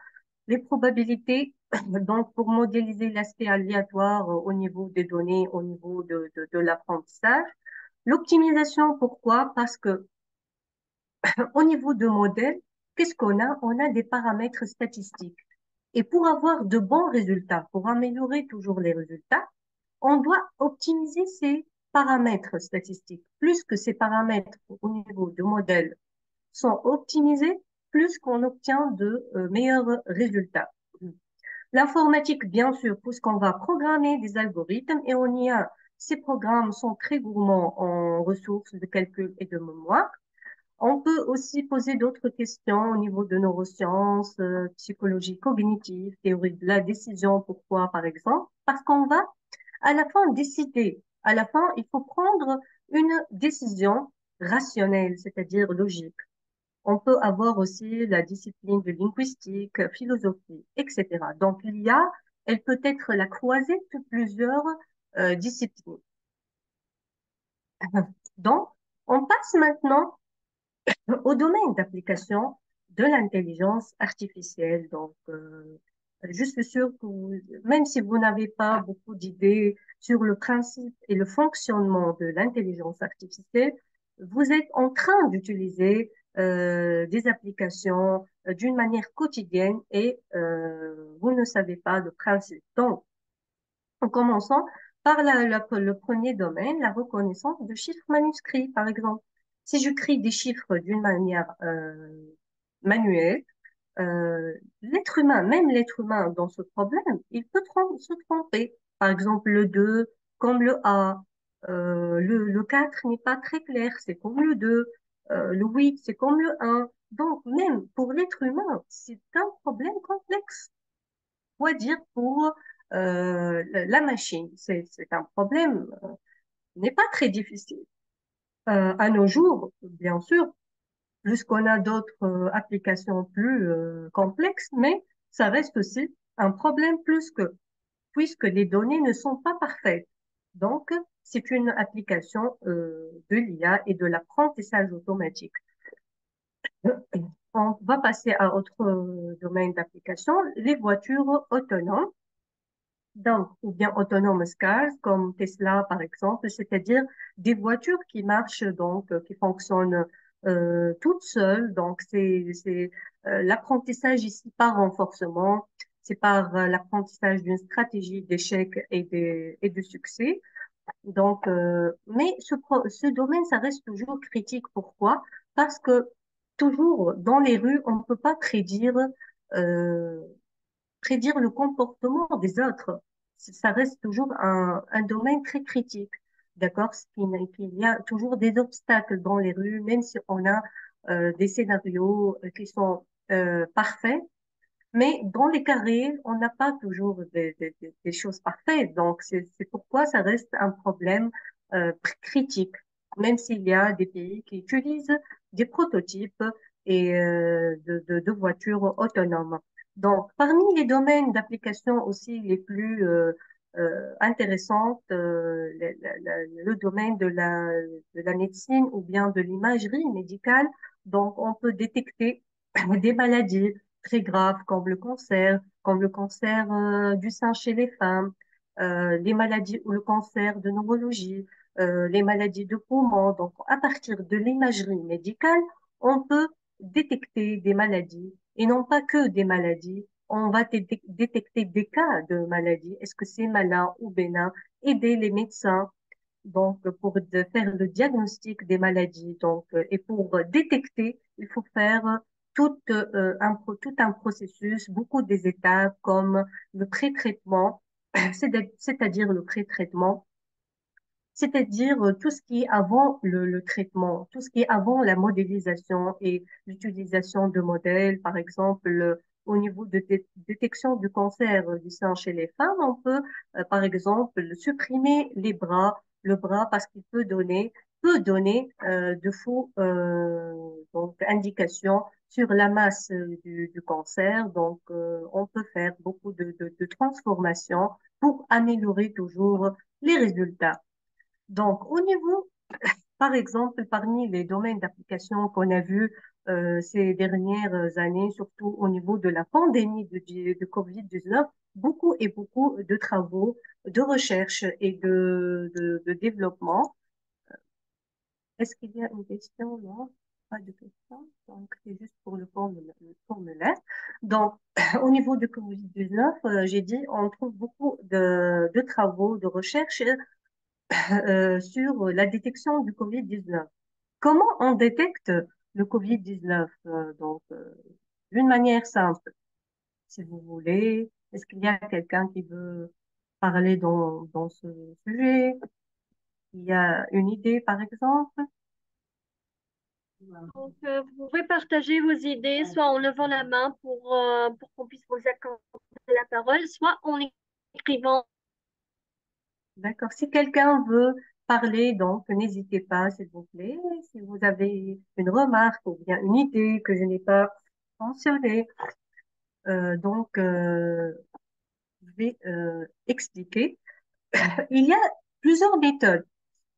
Les probabilités, donc pour modéliser l'aspect aléatoire au niveau des données, au niveau de l'apprentissage. L'optimisation, pourquoi? Parce que au niveau de modèle, qu'est-ce qu'on a? On a des paramètres statistiques. Et pour avoir de bons résultats, pour améliorer toujours les résultats, on doit optimiser ces paramètres statistiques. Plus que ces paramètres au niveau de modèle sont optimisés, plus qu'on obtient de meilleurs résultats. L'informatique, bien sûr, puisqu'on va programmer des algorithmes et on y a, ces programmes sont très gourmands en ressources de calcul et de mémoire. On peut aussi poser d'autres questions au niveau de neurosciences, psychologie cognitive, théorie de la décision. Pourquoi, par exemple? Parce qu'on va à la fin décider. À la fin, il faut prendre une décision rationnelle, c'est-à-dire logique. On peut avoir aussi la discipline de linguistique, philosophie, etc. Donc, l'IA, elle peut être la croisée de plusieurs disciplines. Donc, on passe maintenant au domaine d'application de l'intelligence artificielle. Donc, je suis sûre que même si vous n'avez pas beaucoup d'idées sur le principe et le fonctionnement de l'intelligence artificielle, vous êtes en train d'utiliser des applications d'une manière quotidienne et vous ne savez pas le principe. Donc, en commençant par le premier domaine, la reconnaissance de chiffres manuscrits, par exemple. Si je crée des chiffres d'une manière manuelle, l'être humain, même l'être humain dans ce problème, il peut se tromper. Par exemple, le 2 comme le A, le 4 n'est pas très clair, c'est comme le 2, le 8 c'est comme le 1. Donc, même pour l'être humain, c'est un problème complexe. Quoi dire pour la machine? C'est un problème, n'est pas très difficile. À nos jours, bien sûr, plus qu'on a d'autres applications plus complexes, mais ça reste aussi un problème plus que, puisque les données ne sont pas parfaites. Donc, c'est une application de l'IA et de l'apprentissage automatique. On va passer à autre domaine d'application, les voitures autonomes. Donc, ou bien autonomous cars comme Tesla par exemple, c'est-à-dire des voitures qui marchent donc, qui fonctionnent toutes seules. Donc, c'est l'apprentissage ici par renforcement, c'est par l'apprentissage d'une stratégie d'échec et de succès. Donc, mais ce domaine, ça reste toujours critique. Pourquoi? Parce que toujours dans les rues, on ne peut pas euh, prédire le comportement des autres. Ça reste toujours un domaine très critique. D'accord? Qu'il y a toujours des obstacles dans les rues, même si on a des scénarios qui sont parfaits. Mais dans les carrés, on n'a pas toujours des choses parfaites. Donc, c'est pourquoi ça reste un problème critique, même s'il y a des pays qui utilisent des prototypes et de voitures autonomes. Donc, parmi les domaines d'application aussi les plus intéressantes, le domaine de la médecine ou bien de l'imagerie médicale, donc on peut détecter des maladies très graves comme le cancer du sein chez les femmes, les maladies ou le cancer de neurologie, les maladies de poumon. Donc, à partir de l'imagerie médicale, on peut détecter des maladies et non pas que des maladies. On va détecter des cas de maladies. Est-ce que c'est malin ou bénin? Aider les médecins donc pour faire le diagnostic des maladies. Donc, et pour détecter, il faut faire tout un processus, beaucoup des étapes comme le pré-traitement, c'est-à-dire le pré-traitement, c'est-à-dire tout ce qui est avant le traitement, tout ce qui est avant la modélisation et l'utilisation de modèles, par exemple, au niveau de détection du cancer du sein chez les femmes, on peut, par exemple, supprimer les bras, le bras parce qu'il peut donner de faux donc indications sur la masse du cancer. Donc, on peut faire beaucoup de transformations pour améliorer toujours les résultats. Donc, au niveau, par exemple, parmi les domaines d'application qu'on a vus ces dernières années, surtout au niveau de la pandémie de COVID-19, beaucoup de travaux, de recherche et de développement. Est-ce qu'il y a une question? Non, pas de question. Donc, c'est juste pour le formulaire. Donc, au niveau de COVID-19, j'ai dit, on trouve beaucoup de travaux, de recherche sur la détection du Covid-19. Comment on détecte le Covid-19? Donc, d'une manière simple, si vous voulez. Est-ce qu'il y a quelqu'un qui veut parler dans ce sujet? Il y a une idée, par exemple? Donc, vous pouvez partager vos idées, soit en levant la main pour qu'on puisse vous accorder la parole, soit en écrivant. D'accord. Si quelqu'un veut parler, donc n'hésitez pas, s'il vous plaît. Si vous avez une remarque ou bien une idée que je n'ai pas mentionnée, je vais expliquer. Il y a plusieurs méthodes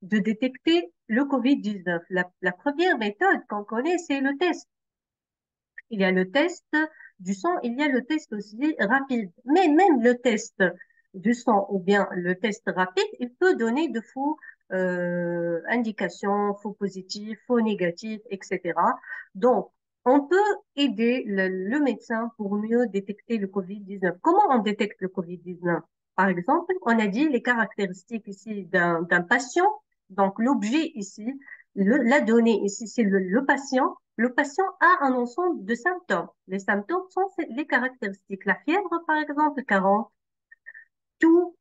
de détecter le COVID-19. La première méthode qu'on connaît, c'est le test. Il y a le test du sang, il y a le test aussi rapide. Mais même le test du sang ou bien le test rapide, il peut donner de faux indications, faux positifs, faux négatifs, etc. Donc, on peut aider le médecin pour mieux détecter le COVID-19. Comment on détecte le COVID-19? Par exemple, on a dit les caractéristiques ici d'un patient. Donc, l'objet ici, la donnée ici, c'est le patient. Le patient a un ensemble de symptômes. Les symptômes sont les caractéristiques. La fièvre, par exemple, 40, tout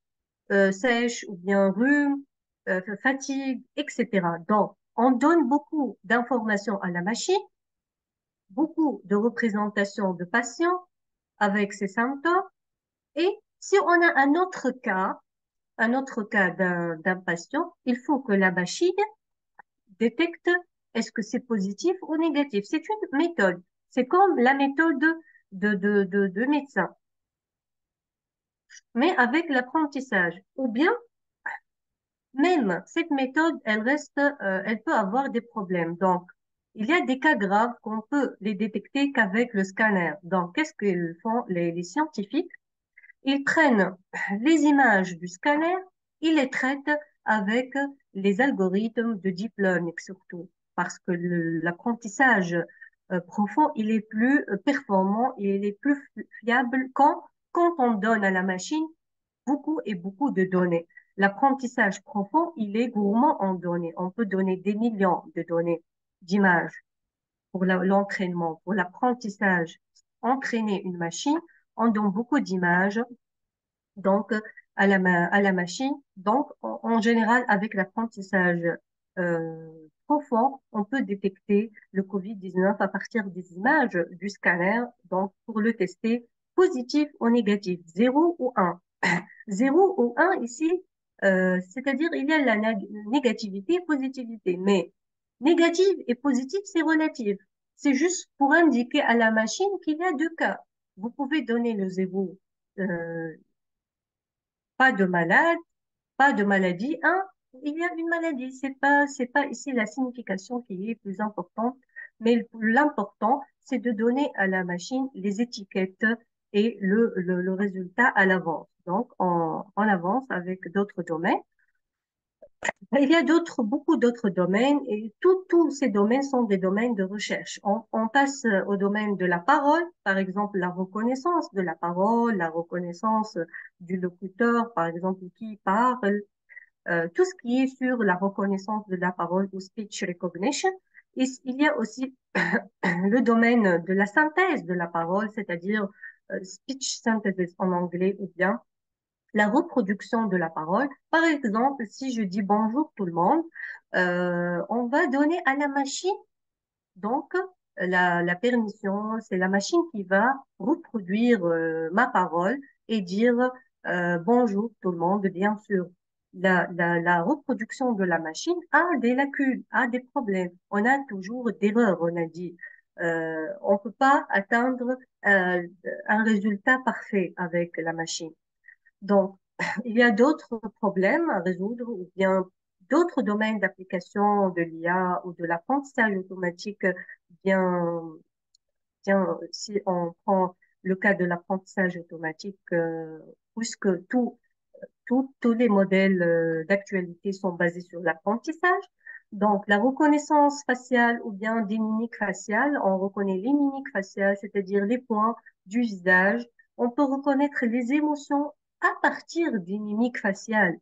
sèche ou bien rhume, fatigue, etc. Donc, on donne beaucoup d'informations à la machine, beaucoup de représentations de patients avec ces symptômes. Et si on a un autre cas d'un patient, il faut que la machine détecte est-ce que c'est positif ou négatif. C'est une méthode. C'est comme la méthode de médecin, mais avec l'apprentissage. Ou bien, même cette méthode, elle peut avoir des problèmes. Donc, il y a des cas graves qu'on peut les détecter qu'avec le scanner. Donc, qu'est-ce qu'ils font les scientifiques? Ils prennent les images du scanner, ils les traitent avec les algorithmes de deep learning surtout, parce que l'apprentissage profond, il est plus performant et il est plus fiable quand on donne à la machine beaucoup et beaucoup de données. L'apprentissage profond, il est gourmand en données. On peut donner des millions de données, d'images pour l'entraînement, pour l'apprentissage. Entraîner une machine, on donne beaucoup d'images donc à la machine. Donc, en général, avec l'apprentissage profond, on peut détecter le COVID-19 à partir des images du scanner, donc pour le tester positif ou négatif, 0 ou 1. 0 ou 1 ici, c'est-à-dire il y a la négativité et positivité, mais négative et positive, c'est relatif. C'est juste pour indiquer à la machine qu'il y a deux cas. Vous pouvez donner le 0 pas de malade, pas de maladie. Un, il y a une maladie. C'est pas ici la signification qui est plus importante, mais l'important, c'est de donner à la machine les étiquettes et le résultat à l'avance. Donc, on avance avec d'autres domaines. Il y a beaucoup d'autres domaines et tous ces domaines sont des domaines de recherche. On passe au domaine de la parole, par exemple la reconnaissance de la parole, la reconnaissance du locuteur, par exemple qui parle, tout ce qui est sur la reconnaissance de la parole ou speech recognition. Il y a aussi le domaine de la synthèse de la parole, c'est-à-dire speech synthesis en anglais ou bien la reproduction de la parole. Par exemple, si je dis bonjour tout le monde, on va donner à la machine donc la permission. C'est la machine qui va reproduire ma parole et dire bonjour tout le monde. Bien sûr, la reproduction de la machine a des lacunes, a des problèmes. On a toujours d'erreurs, on a dit. On peut pas atteindre un résultat parfait avec la machine. Donc, il y a d'autres problèmes à résoudre ou bien d'autres domaines d'application de l'IA ou de l'apprentissage automatique bien, si on prend le cas de l'apprentissage automatique, puisque tous les modèles d'actualité sont basés sur l'apprentissage. Donc, la reconnaissance faciale ou bien des mimiques faciales, on reconnaît les mimiques faciales, c'est-à-dire les points du visage. On peut reconnaître les émotions à partir des mimiques faciales.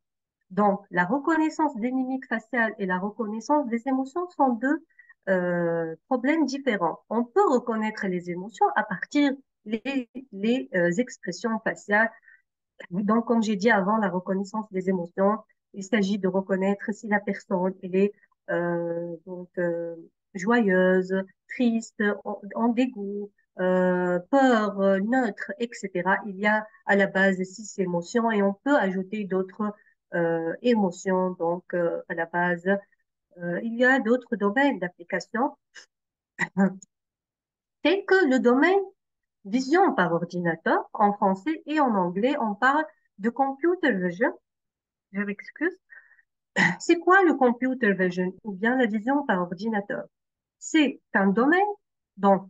Donc, la reconnaissance des mimiques faciales et la reconnaissance des émotions sont deux problèmes différents. On peut reconnaître les émotions à partir les expressions faciales. Donc, comme j'ai dit avant, la reconnaissance des émotions, il s'agit de reconnaître si la personne elle est joyeuse, triste, en dégoût, peur, neutre, etc. Il y a à la base 6 émotions et on peut ajouter d'autres émotions. Donc, à la base, il y a d'autres domaines d'application, tels que le domaine vision par ordinateur. En français et en anglais, on parle de computer vision. Je m'excuse. C'est quoi le computer vision ou bien la vision par ordinateur? C'est un domaine dont,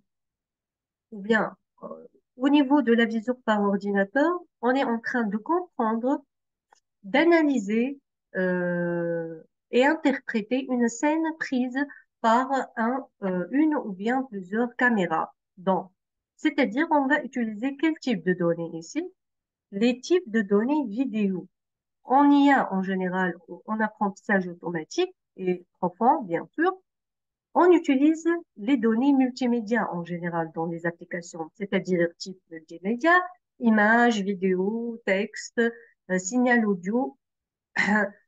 ou bien euh, au niveau de la vision par ordinateur, on est en train de comprendre, d'analyser et interpréter une scène prise par une ou bien plusieurs caméras. Donc, c'est-à-dire, on va utiliser quel type de données ici? Les types de données vidéo. En IA, en général, en apprentissage automatique et profond, bien sûr, on utilise les données multimédia en général dans les applications, c'est-à-dire type multimédia, images, vidéos, texte, signal audio.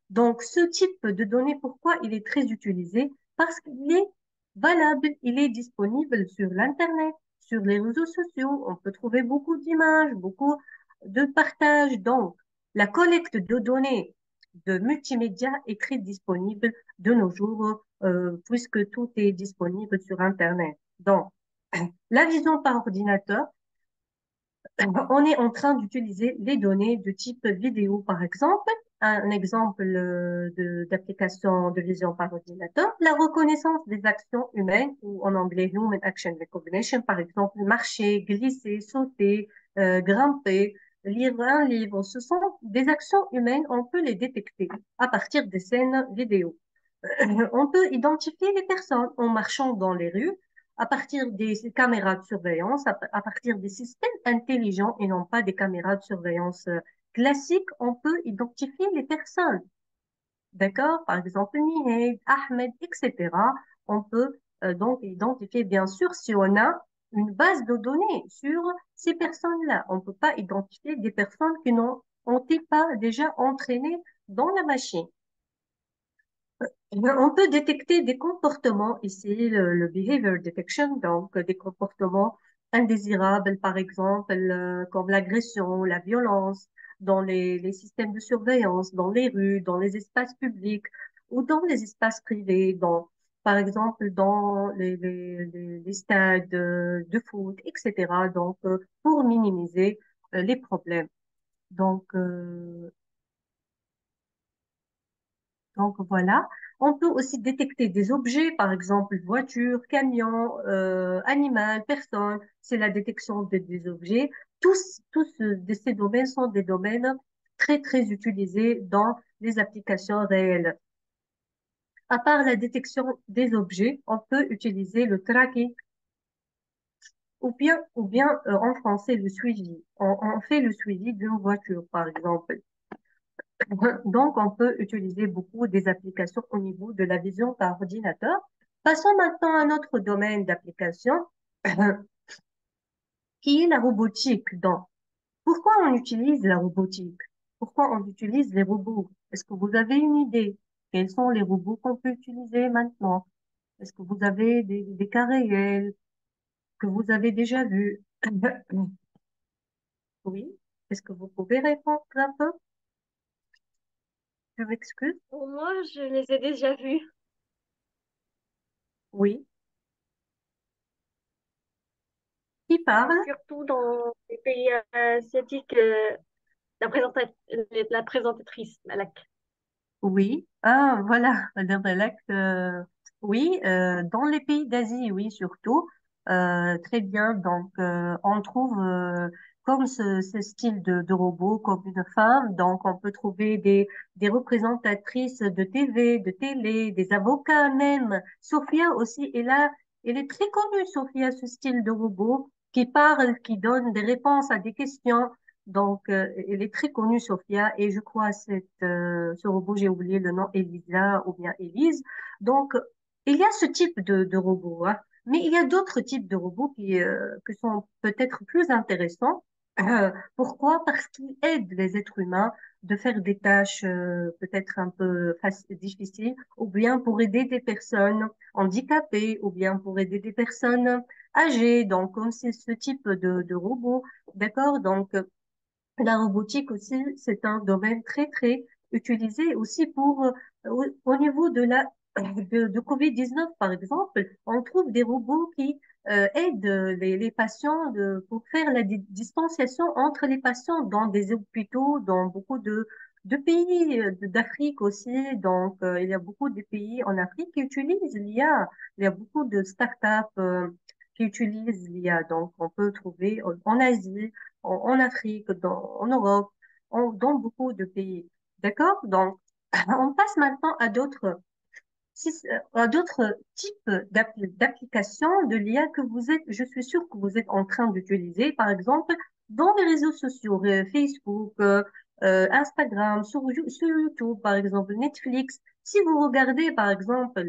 Donc, ce type de données, pourquoi il est très utilisé? Parce qu'il est valable, il est disponible sur l'Internet, sur les réseaux sociaux. On peut trouver beaucoup d'images, beaucoup de partages. Donc, la collecte de données de multimédia est très disponible de nos jours, puisque tout est disponible sur Internet. Donc, la vision par ordinateur, on est en train d'utiliser les données de type vidéo, par exemple. Un exemple d'application de vision par ordinateur, la reconnaissance des actions humaines, ou en anglais Human Action Recognition, par exemple, marcher, glisser, sauter, grimper, lire un livre. Ce sont des actions humaines, on peut les détecter à partir des scènes vidéo. On peut identifier les personnes en marchant dans les rues à partir des caméras de surveillance, à partir des systèmes intelligents et non pas des caméras de surveillance classiques. On peut identifier les personnes. D'accord? Par exemple, Nihed, Ahmed, etc. On peut donc identifier, bien sûr, si on a une base de données sur ces personnes-là. On ne peut pas identifier des personnes qui n'ont ont été pas déjà entraînées dans la machine. On peut détecter des comportements ici, le behavior detection, donc des comportements indésirables, par exemple, comme l'agression, la violence, dans les systèmes de surveillance, dans les rues, dans les espaces publics ou dans les espaces privés, par exemple, dans les stades de foot, etc. Donc, pour minimiser les problèmes. Donc, Donc voilà. On peut aussi détecter des objets, par exemple voiture, camion, animal, personne. C'est la détection des objets. Tous ces domaines sont des domaines très, très utilisés dans les applications réelles. À part la détection des objets, on peut utiliser le tracking ou bien en français le suivi. On fait le suivi d'une voiture, par exemple. Donc, on peut utiliser beaucoup des applications au niveau de la vision par ordinateur. Passons maintenant à un autre domaine d'application qui est la robotique. Donc, pourquoi on utilise la robotique? Pourquoi on utilise les robots? Est-ce que vous avez une idée? Quels sont les robots qu'on peut utiliser maintenant? Est-ce que vous avez des cas réels que vous avez déjà vus? Oui. Est-ce que vous pouvez répondre un peu? Je m'excuse. Pour moi, je les ai déjà vus, Oui. Qui parle? surtout dans les pays asiatiques, la présentatrice, Malak. Oui, ah voilà, Madame Relax. Oui, dans les pays d'Asie, oui, surtout. Très bien. Donc, on trouve comme ce style de robot, comme une femme. Donc, on peut trouver des représentatrices de TV, de télé, des avocats même. Sophia aussi est là. Elle est très connue, Sophia, ce style de robot qui parle, qui donne des réponses à des questions. Donc, elle est très connue, Sophia, et je crois ce robot, j'ai oublié le nom, Elisa ou bien Elise. Donc, il y a ce type de robot, hein, mais il y a d'autres types de robots qui sont peut-être plus intéressants. Pourquoi? Parce qu'ils aident les êtres humains de faire des tâches peut-être un peu difficiles, ou bien pour aider des personnes handicapées, ou bien pour aider des personnes âgées. Donc, comme c'est ce type de robot, d'accord? Donc, la robotique aussi, c'est un domaine très, très utilisé aussi pour, au niveau de de Covid-19, par exemple, on trouve des robots qui aident les patients pour faire la distanciation entre les patients dans des hôpitaux, dans beaucoup de pays d'Afrique aussi. Donc, il y a beaucoup de pays en Afrique qui utilisent l'IA. Il y a beaucoup de startups qui utilisent l'IA. Donc, on peut trouver en Asie, en Afrique, en Europe, dans beaucoup de pays. D'accord? Donc, on passe maintenant à d'autres types d'applications de l'IA que je suis sûre que vous êtes en train d'utiliser, par exemple, dans les réseaux sociaux, Facebook, Instagram, sur YouTube, par exemple, Netflix. Si vous regardez, par exemple,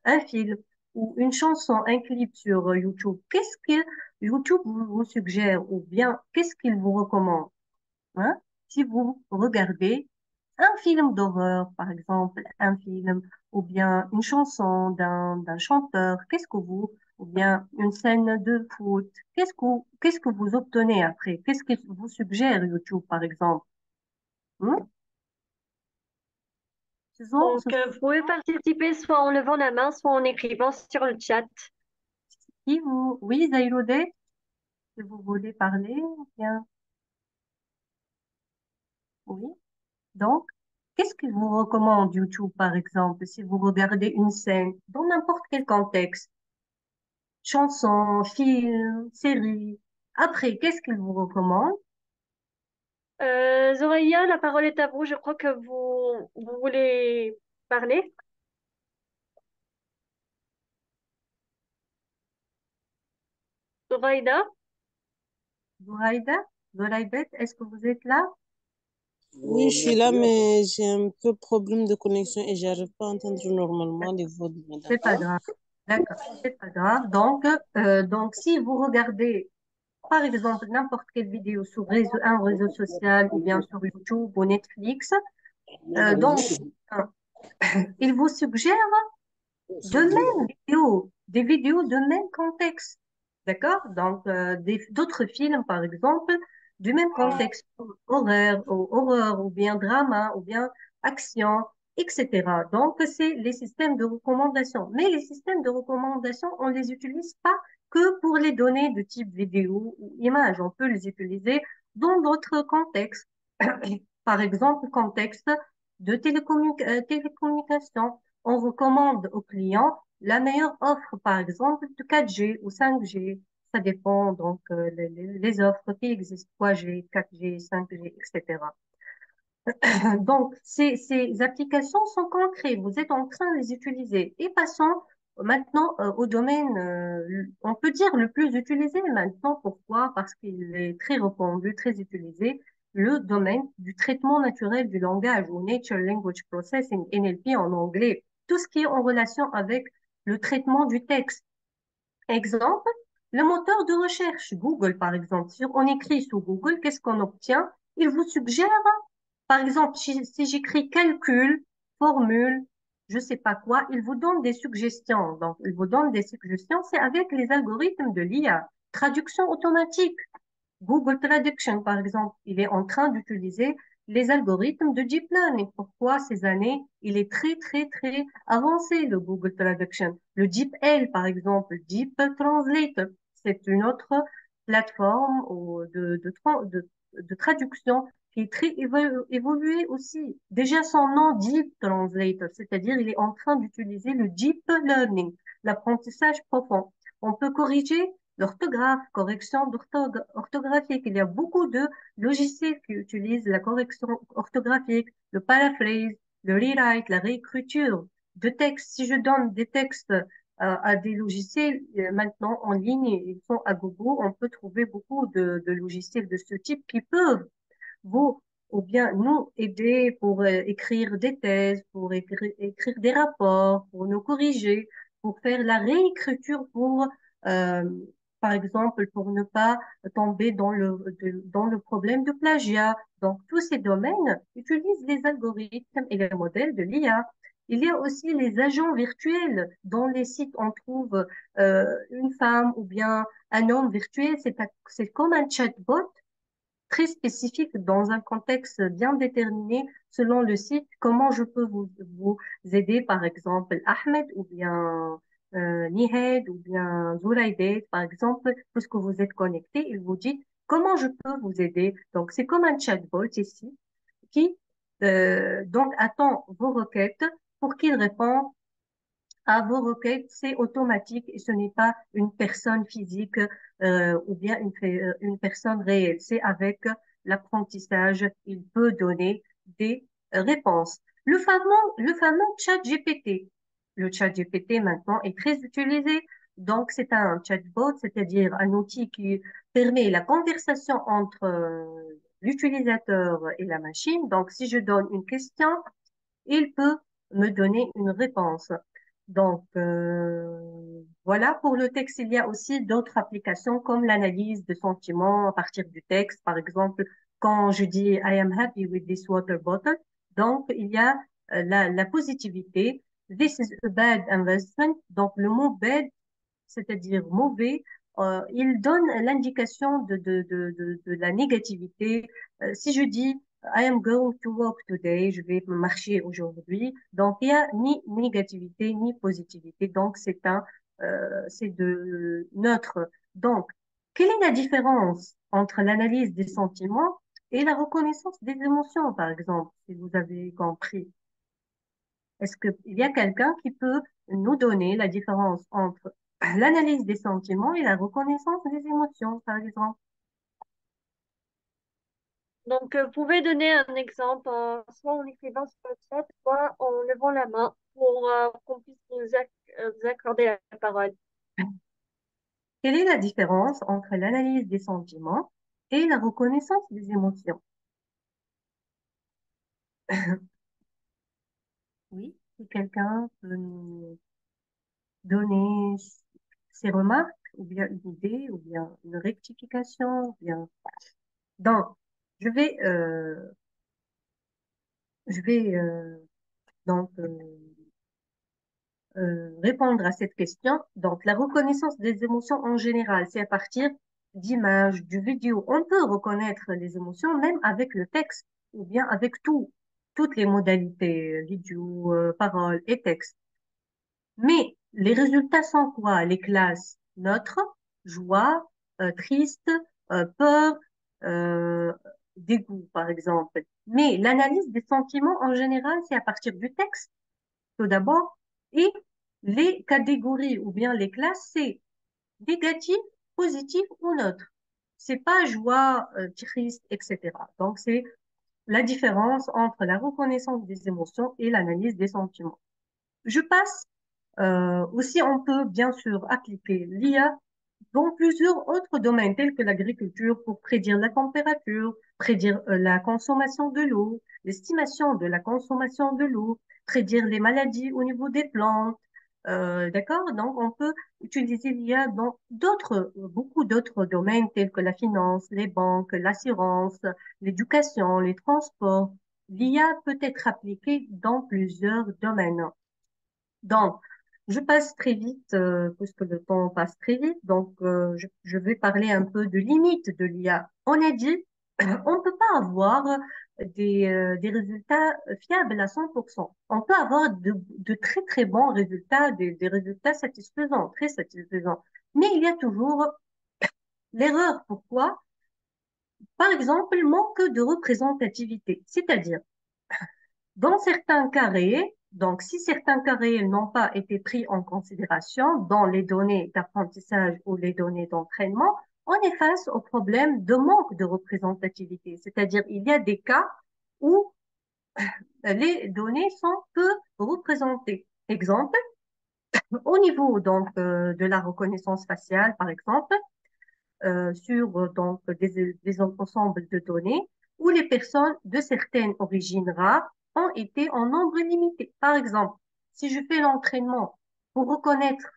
un film ou une chanson, un clip sur YouTube, qu'est-ce que YouTube vous suggère ou bien qu'est-ce qu'il vous recommande? Hein? Si vous regardez un film d'horreur, par exemple, un film ou bien une chanson d'un chanteur, ou bien une scène de foot, qu'est-ce que vous obtenez après? Qu'est-ce que vous suggère YouTube, par exemple? Hein? Ce Donc, sont vous pouvez participer soit en levant la main, soit en écrivant sur le chat. qui vous, oui, Zaïrodé, si vous voulez parler, ou bien, oui. Donc, qu'est-ce que vous recommande YouTube, par exemple, si vous regardez une scène dans n'importe quel contexte? Chansons, films, séries. Après, qu'est-ce qu'il vous recommande? Zoraya, la parole est à vous. Je crois que vous voulez parler. Zoraïda? Zoraïda? Zoraïbet, est-ce que vous êtes là? Oui, je suis là, mais j'ai un peu problème de connexion et j'arrive pas à entendre normalement les voix de madame. C'est pas grave. D'accord, c'est pas grave. Donc, si vous regardez, par exemple, n'importe quelle vidéo sur un réseau social ou bien sur YouTube ou Netflix, donc, euh, il vous suggère de même des vidéos de même contexte. D'accord? Donc, d'autres films, par exemple, du même contexte, horreur, ou bien drama, ou bien action, etc. Donc, c'est les systèmes de recommandation. Mais les systèmes de recommandation, on les utilise pas que pour les données de type vidéo ou image. On peut les utiliser dans d'autres contextes. Par exemple, contexte de télécommunication. On recommande aux clients la meilleure offre, par exemple, de 4G ou 5G. Ça dépend, donc, les offres qui existent, 3G, 4G, 5G, etc. Donc, ces applications sont concrètes. Vous êtes en train de les utiliser. Et passons maintenant au domaine, on peut dire le plus utilisé maintenant. Pourquoi? Parce qu'il est très répandu, très utilisé. Le domaine du traitement naturel du langage ou Nature Language Processing, NLP en anglais. Tout ce qui est en relation avec le traitement du texte. Exemple, le moteur de recherche, Google par exemple. Si on écrit sur Google, qu'est-ce qu'on obtient? Il vous suggère par exemple, si j'écris calcul, formule, je sais pas quoi, il vous donne des suggestions. Donc, il vous donne des suggestions, c'est avec les algorithmes de l'IA. Traduction automatique. Google Traduction, par exemple, il est en train d'utiliser les algorithmes de Deep Learning. Pourquoi ces années, il est très, très, très avancé, le Google Traduction. Le DeepL, par exemple, Deep Translator, c'est une autre plateforme de traduction qui est très évoluée aussi. Déjà, son nom, Deep Translator, c'est-à-dire il est en train d'utiliser le Deep Learning, l'apprentissage profond. On peut corriger l'orthographe, correction orthographique. Il y a beaucoup de logiciels qui utilisent la correction orthographique, le paraphrase, le rewrite, la réécriture de textes. Si je donne des textes à des logiciels maintenant en ligne, ils sont à Google, on peut trouver beaucoup de logiciels de ce type qui peuvent vous ou bien nous aider pour écrire des thèses, pour écrire des rapports, pour nous corriger, pour faire la réécriture pour euh, par exemple, pour ne pas tomber dans le problème de plagiat. Donc, tous ces domaines utilisent les algorithmes et les modèles de l'IA. Il y a aussi les agents virtuels. Dans les sites, on trouve une femme ou bien un homme virtuel. C'est comme un chatbot très spécifique dans un contexte bien déterminé selon le site. Comment je peux vous aider, par exemple, Ahmed ou bien Nihed ou bien Zoulaïdet, par exemple, puisque vous êtes connecté, il vous dit comment je peux vous aider. Donc, c'est comme un chatbot ici qui donc attend vos requêtes pour qu'il réponde à vos requêtes. C'est automatique et ce n'est pas une personne physique ou bien une personne réelle. C'est avec l'apprentissage, il peut donner des réponses. Le fameux chat GPT. Le chat GPT maintenant est très utilisé. Donc, c'est un chatbot, c'est-à-dire un outil qui permet la conversation entre l'utilisateur et la machine. Donc, si je donne une question, il peut me donner une réponse. Donc, voilà, pour le texte, il y a aussi d'autres applications comme l'analyse de sentiments à partir du texte. Par exemple, quand je dis I am happy with this water bottle, donc il y a la positivité. This is a bad investment. Donc, le mot bad, c'est-à-dire mauvais, il donne l'indication de la négativité. Si je dis I am going to walk today, je vais marcher aujourd'hui, donc il n'y a ni négativité ni positivité, donc c'est de neutre. Donc, quelle est la différence entre l'analyse des sentiments et la reconnaissance des émotions, par exemple, si vous avez compris? Est-ce qu'il y a quelqu'un qui peut nous donner la différence entre l'analyse des sentiments et la reconnaissance des émotions, par exemple? Donc, vous pouvez donner un exemple, soit en écrivant sur le chat, soit en levant la main pour qu'on puisse vous accorder la parole. Quelle est la différence entre l'analyse des sentiments et la reconnaissance des émotions? Oui, si quelqu'un peut nous donner ses remarques, ou bien une idée, ou bien une rectification, ou bien... Donc, je vais, euh, je vais donc répondre à cette question. Donc, la reconnaissance des émotions en général, c'est à partir d'images, du vidéo. On peut reconnaître les émotions même avec le texte ou bien avec toutes les modalités, vidéo, parole et texte. Mais les résultats sont quoi? Les classes neutres, joie, triste, peur, euh, dégoût, par exemple. Mais l'analyse des sentiments en général, c'est à partir du texte tout d'abord. Et les catégories ou bien les classes, c'est négatif, positif ou neutre. C'est pas joie, triste, etc. Donc, c'est la différence entre la reconnaissance des émotions et l'analyse des sentiments. Je passe. Aussi, on peut bien sûr appliquer l'IA dans plusieurs autres domaines tels que l'agriculture pour prédire la température, prédire la consommation de l'eau, l'estimation de la consommation de l'eau, prédire les maladies au niveau des plantes. D'accord? Donc, on peut utiliser l'IA dans beaucoup d'autres domaines tels que la finance, les banques, l'assurance, l'éducation, les transports. L'IA peut être appliquée dans plusieurs domaines. Donc, je passe très vite, puisque le temps passe très vite. Donc, je vais parler un peu de limites de l'IA. On a dit, on ne peut pas avoir des résultats fiables à 100%. On peut avoir de très, très bons résultats, des résultats satisfaisants, très satisfaisants. Mais il y a toujours l'erreur. Pourquoi? Par exemple, le manque de représentativité. C'est-à-dire, dans certains cas réels, donc si certains cas réels n'ont pas été pris en considération dans les données d'apprentissage ou les données d'entraînement, on est face au problème de manque de représentativité. C'est-à-dire, il y a des cas où les données sont peu représentées. Exemple, au niveau donc de la reconnaissance faciale, par exemple, sur donc des ensembles de données où les personnes de certaines origines rares ont été en nombre limité. Par exemple, si je fais l'entraînement pour reconnaître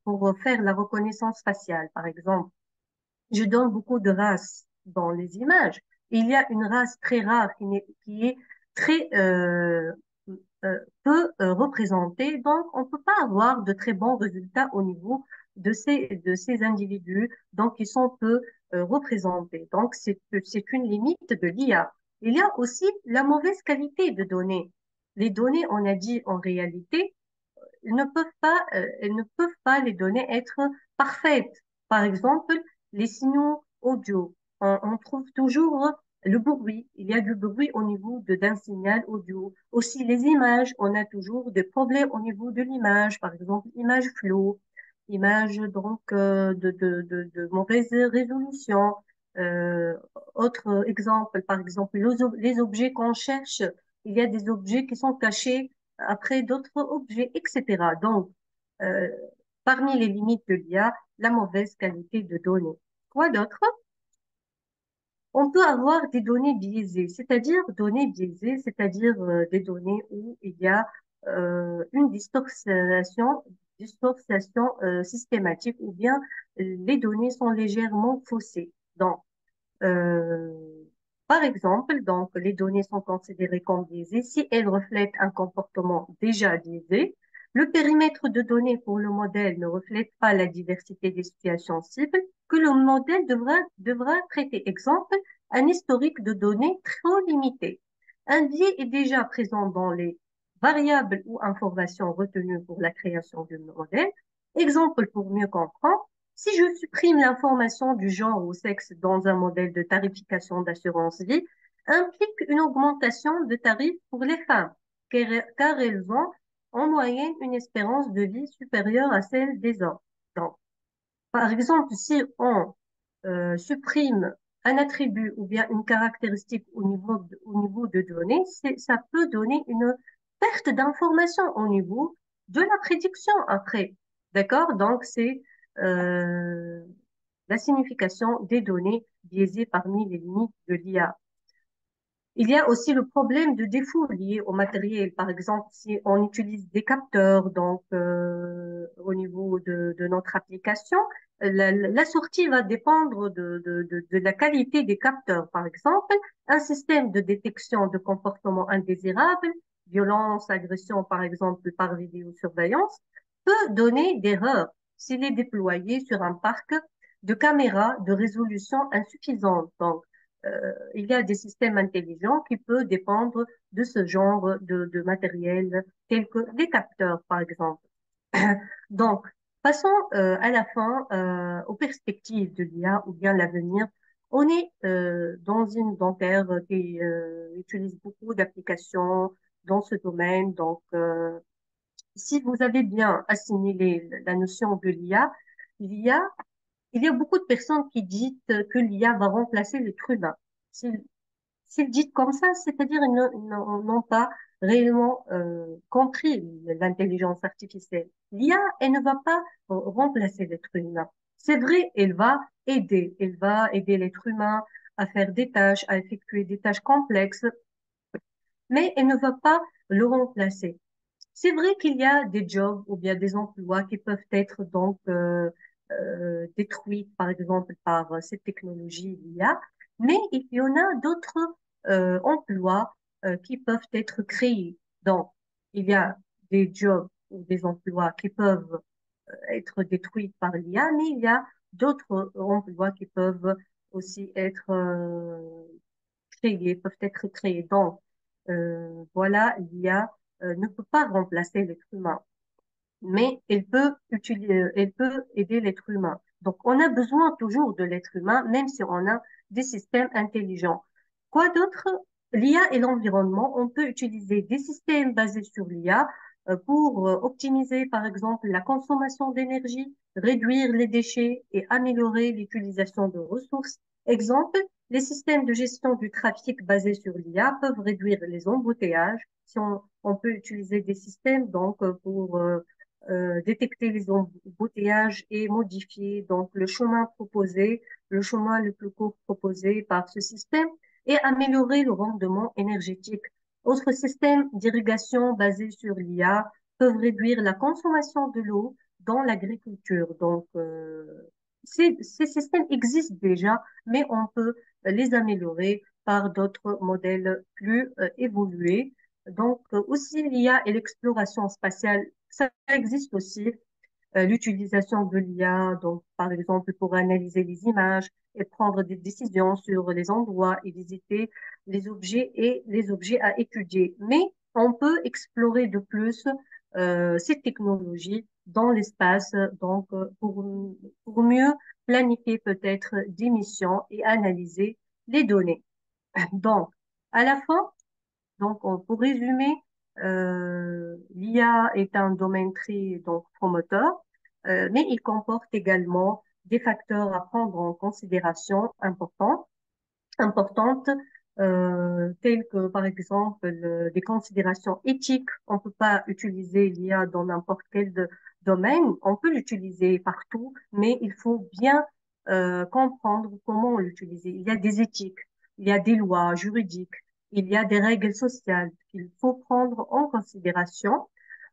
pour faire la reconnaissance faciale, par exemple. Je donne beaucoup de races dans les images. Il y a une race très rare qui est très peu représentée, donc on ne peut pas avoir de très bons résultats au niveau de ces individus, donc ils sont peu représentés. Donc c'est une limite de l'IA. Il y a aussi la mauvaise qualité de données. Les données, on a dit en réalité, elles ne peuvent pas les données être parfaites. Par exemple, les signaux audio, on trouve toujours le bruit. Il y a du bruit au niveau d'un signal audio. Aussi, les images, on a toujours des problèmes au niveau de l'image. Par exemple, image floue, image donc de mauvaise résolution. Euh, Autre exemple, par exemple, les objets qu'on cherche, il y a des objets qui sont cachés après d'autres objets, etc. Donc, euh, parmi les limites de l'IA, la mauvaise qualité de données. Quoi d'autre? On peut avoir des données biaisées, c'est-à-dire des données où il y a une distorsion systématique ou bien les données sont légèrement faussées. Donc, euh, par exemple, donc, les données sont considérées comme biaisées si elles reflètent un comportement déjà biaisé. Le périmètre de données pour le modèle ne reflète pas la diversité des situations cibles que le modèle devra traiter. Exemple, un historique de données trop limité. Un biais est déjà présent dans les variables ou informations retenues pour la création du modèle. Exemple pour mieux comprendre. Si je supprime l'information du genre ou sexe dans un modèle de tarification d'assurance vie, implique une augmentation de tarifs pour les femmes, car elles ont en moyenne une espérance de vie supérieure à celle des hommes. Donc, par exemple, si on supprime un attribut ou bien une caractéristique au niveau de données, ça peut donner une perte d'information au niveau de la prédiction après. D'accord? Donc, c'est euh, la signification des données biaisées parmi les limites de l'IA. Il y a aussi le problème de défaut lié au matériel. Par exemple, si on utilise des capteurs, donc au niveau de notre application, la sortie va dépendre de la qualité des capteurs. Par exemple, un système de détection de comportements indésirables, violence, agression, par exemple, par vidéosurveillance, peut donner d'erreurs s'il est déployé sur un parc de caméras de résolution insuffisante. Donc, il y a des systèmes intelligents qui peuvent dépendre de ce genre de matériel, tel que des capteurs, par exemple. Donc, passons à la fin aux perspectives de l'IA ou bien l'avenir. On est dans une ère qui utilise beaucoup d'applications dans ce domaine. Donc, si vous avez bien assimilé la notion de l'IA, l'IA il y a beaucoup de personnes qui disent que l'IA va remplacer l'être humain. S'ils s'ils disent comme ça, c'est-à-dire n'ont pas réellement compris l'intelligence artificielle. L'IA, elle ne va pas remplacer l'être humain. C'est vrai, elle va aider l'être humain à faire des tâches, à effectuer des tâches complexes, mais elle ne va pas le remplacer. C'est vrai qu'il y a des jobs ou bien des emplois qui peuvent être donc détruits, par exemple, par cette technologie l'IA, mais il y en a d'autres emplois qui peuvent être créés. Donc, il y a des jobs ou des emplois qui peuvent être détruits par l'IA, mais il y a d'autres emplois qui peuvent aussi être peuvent être créés. Donc, voilà, l'IA ne peut pas remplacer l'être humain, mais elle peut aider l'être humain. Donc, on a besoin toujours de l'être humain, même si on a des systèmes intelligents. Quoi d'autre? L'IA et l'environnement, on peut utiliser des systèmes basés sur l'IA pour optimiser, par exemple, la consommation d'énergie, réduire les déchets et améliorer l'utilisation de ressources. Exemple, les systèmes de gestion du trafic basés sur l'IA peuvent réduire les embouteillages. Si on peut utiliser des systèmes donc pour détecter les embouteillages et modifier donc le chemin proposé, le chemin le plus court proposé par ce système et améliorer le rendement énergétique. Autres systèmes d'irrigation basés sur l'IA peuvent réduire la consommation de l'eau, dans l'agriculture. Donc, ces systèmes existent déjà, mais on peut les améliorer par d'autres modèles plus évolués. Donc, aussi l'IA et l'exploration spatiale, ça existe aussi l'utilisation de l'IA, donc par exemple pour analyser les images et prendre des décisions sur les endroits et visiter les objets à étudier. Mais on peut explorer de plus ces technologies dans l'espace, donc pour mieux planifier peut-être des missions et analyser les données. Donc, à la fin, pour résumer, l'IA est un domaine très donc, promoteur, mais il comporte également des facteurs à prendre en considération importantes, telles que par exemple des considérations éthiques. On ne peut pas utiliser l'IA dans n'importe quel domaine. On peut l'utiliser partout, mais il faut bien comprendre comment l'utiliser. Il y a des éthiques, il y a des lois juridiques, il y a des règles sociales qu'il faut prendre en considération.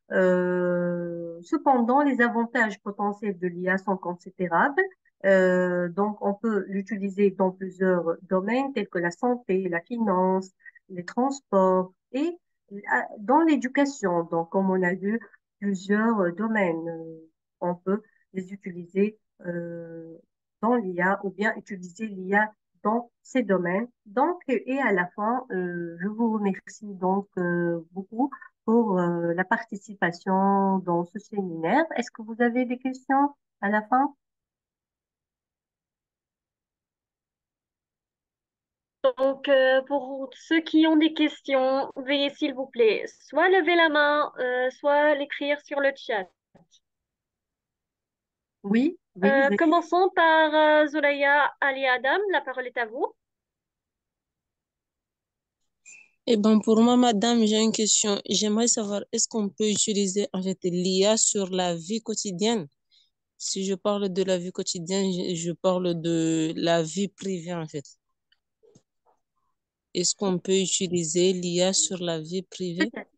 Cependant, les avantages potentiels de l'IA sont considérables. Donc, on peut l'utiliser dans plusieurs domaines tels que la santé, la finance, les transports et dans l'éducation. Donc, comme on a vu, plusieurs domaines. On peut les utiliser dans l'IA ou bien utiliser l'IA dans ces domaines. Donc, et à la fin, je vous remercie donc beaucoup pour la participation dans ce séminaire. Est-ce que vous avez des questions à la fin? Donc, pour ceux qui ont des questions, veuillez s'il vous plaît soit lever la main, soit l'écrire sur le chat. Oui, oui, Commençons par Zoulaya Ali Adam. La parole est à vous. Eh ben, pour moi, madame, j'ai une question. J'aimerais savoir, est-ce qu'on peut utiliser en fait l'IA sur la vie quotidienne? Si je parle de la vie quotidienne, je parle de la vie privée en fait. Est-ce qu'on peut utiliser l'IA sur la vie privée? peut-être.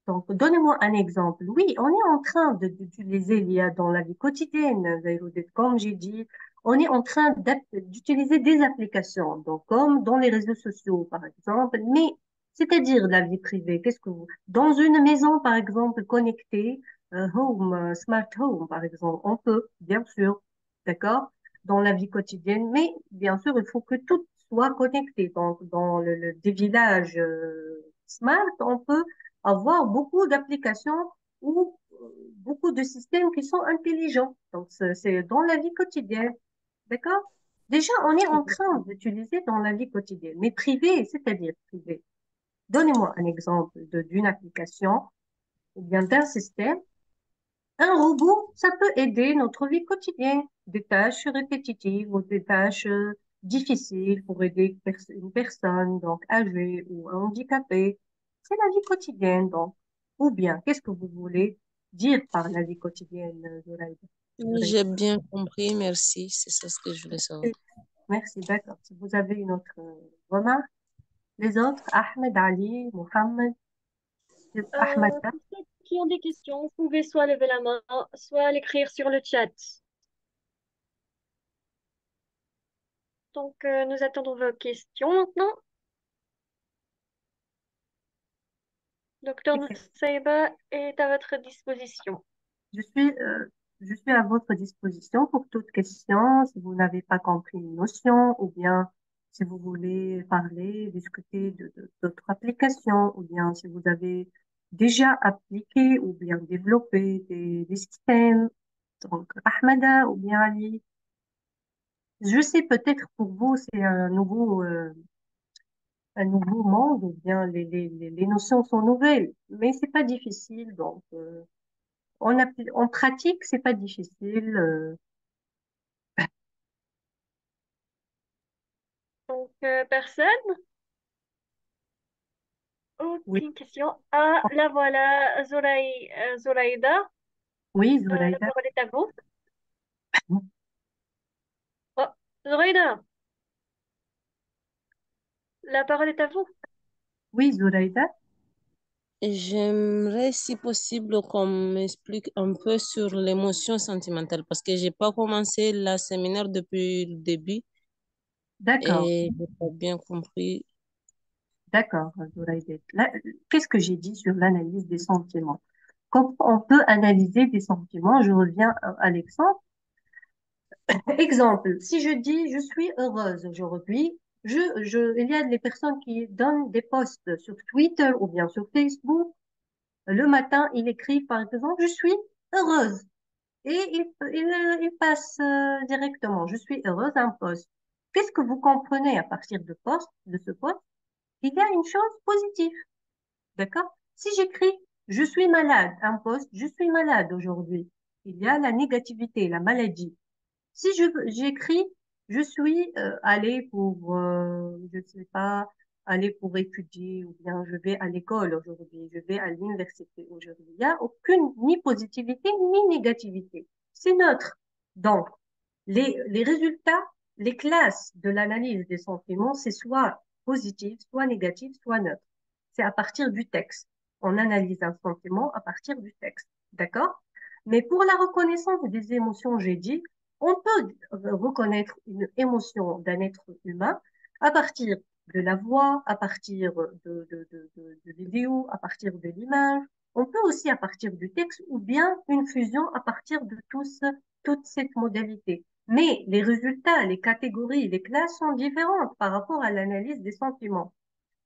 Donc, donnez-moi un exemple. Oui, on est en train d'utiliser l'IA dans la vie quotidienne, Zairoudit. Comme j'ai dit, on est en train d'utiliser des applications, donc comme dans les réseaux sociaux, par exemple, mais c'est-à-dire la vie privée. Dans une maison, par exemple, connectée, smart home, par exemple, on peut, bien sûr, d'accord, dans la vie quotidienne, mais bien sûr, il faut que tout soit connecté. Donc, dans des villages smart, on peut avoir beaucoup d'applications ou beaucoup de systèmes qui sont intelligents. Donc, c'est dans la vie quotidienne. D'accord? Déjà, on est en train d'utiliser dans la vie quotidienne, mais privé, c'est-à-dire privé. Donnez-moi un exemple d'une application ou bien d'un système. Un robot, ça peut aider notre vie quotidienne, des tâches répétitives ou des tâches difficiles pour aider une personne donc âgée ou handicapée. C'est la vie quotidienne donc. Ou bien, qu'est-ce que vous voulez dire par la vie quotidienne, Oui, Zoraïda? j'ai bien compris, merci. C'est ça ce que je voulais savoir. Merci, d'accord. Si vous avez une autre remarque, les autres, Ahmed, Ali, Mohamed, Ahmed. Pour ceux qui ont des questions, vous pouvez soit lever la main, soit l'écrire sur le chat. Donc, nous attendons vos questions maintenant. Docteur Nussaïba est à votre disposition. Je suis, euh, je suis à votre disposition pour toute question. Si vous n'avez pas compris une notion ou bien si vous voulez parler, discuter d'autres applications ou bien si vous avez déjà appliqué ou bien développé des systèmes. Donc, Ahmada ou bien Ali. Je sais peut-être pour vous, c'est un nouveau monde ou bien les notions sont nouvelles, mais c'est pas difficile. Donc, en pratique, c'est pas difficile. Donc, personne? Oui, Aucune question. Ah, la voilà, Zoraïda. oui, La Zoraïda. parole est à vous. Oh, Zoraïda, la parole est à vous. Oui, Zoraïda. J'aimerais, si possible, qu'on m'explique un peu sur l'émotion sentimentale parce que j'ai pas commencé la séminaire depuis le début D'accord, et j'ai pas bien compris. d'accord, Zoraïda. Qu'est-ce que j'ai dit sur l'analyse des sentiments? Quand on peut analyser des sentiments, je reviens à l'exemple. Exemple, si je dis je suis heureuse aujourd'hui, il y a des personnes qui donnent des posts sur Twitter ou bien sur Facebook. Le matin, il écrit par exemple je suis heureuse et il passe directement je suis heureuse un post. Qu'est-ce que vous comprenez à partir de ce post? Il y a une chose positive, d'accord? Si j'écris je suis malade, un post, je suis malade aujourd'hui, il y a la négativité, la maladie. Si j'écris, je suis allée pour, je sais pas, aller pour étudier ou bien je vais à l'école aujourd'hui, je vais à l'université aujourd'hui. Il n'y a aucune ni positivité ni négativité. C'est neutre. Donc, les résultats, les classes de l'analyse des sentiments, c'est soit positif, soit négatif, soit neutre. C'est à partir du texte. On analyse un sentiment à partir du texte. D'accord? Mais pour la reconnaissance des émotions, j'ai dit, on peut reconnaître une émotion d'un être humain à partir de la voix, à partir de vidéos, à partir de l'image. On peut aussi à partir du texte ou bien une fusion à partir de toute cette modalité. Mais les résultats, les catégories, les classes sont différentes par rapport à l'analyse des sentiments.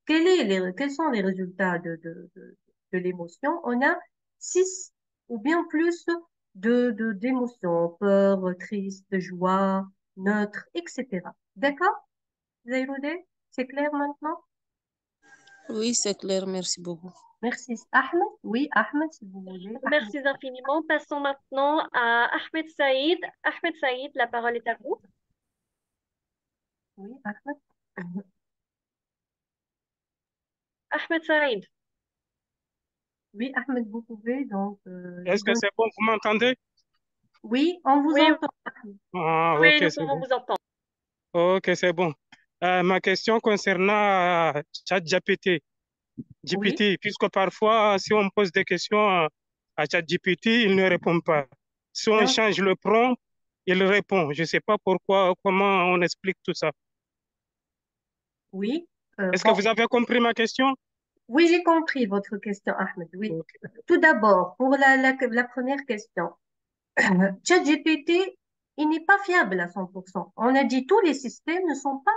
Quels sont les résultats de l'émotion? On a six ou bien plus d'émotions, peur, triste, joie, neutre, etc. D'accord? Zairoudé, c'est clair maintenant? Oui, c'est clair, merci beaucoup. Merci. Ahmed? Oui, Ahmed, si vous voulez. Ahmed. Merci infiniment. Passons maintenant à Ahmed Saïd. Ahmed Saïd, la parole est à vous. Oui, Ahmed. Ahmed Saïd. Oui, Ahmed, vous pouvez, donc, je Est-ce que donne. c'est bon? Vous m'entendez? Oui, on vous Oui, entend. Ah, oui, ok, nous c'est pouvons bon. vous entendre. Ok, c'est bon. Ma question concernant ChatGPT. Oui, GPT, puisque parfois, si on pose des questions à ChatGPT, il ne répond pas. Si on bien, change le prompt, il répond. Je ne sais pas pourquoi, comment on explique tout ça. oui. Est-ce que vous avez compris ma question? Oui, j'ai compris votre question, Ahmed. Oui. Ok. Tout d'abord, pour la première question, ChatGPT, il n'est pas fiable à 100%. On a dit tous les systèmes ne sont pas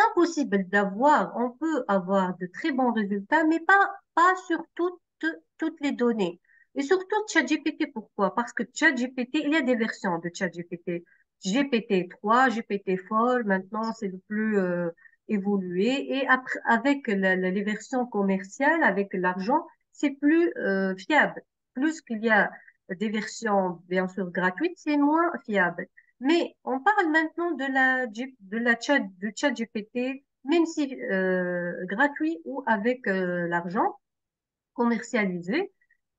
impossibles d'avoir. On peut avoir de très bons résultats, mais pas sur toutes les données. Et surtout ChatGPT, pourquoi? Parce que ChatGPT, il y a des versions de ChatGPT. GPT-3, GPT-4, maintenant c'est le plus évolué. Et après, avec les versions commerciales, avec l'argent, c'est plus fiable. Plus qu'il y a des versions, bien sûr, gratuites, c'est moins fiable. Mais on parle maintenant de ChatGPT, même si gratuit ou avec l'argent commercialisé.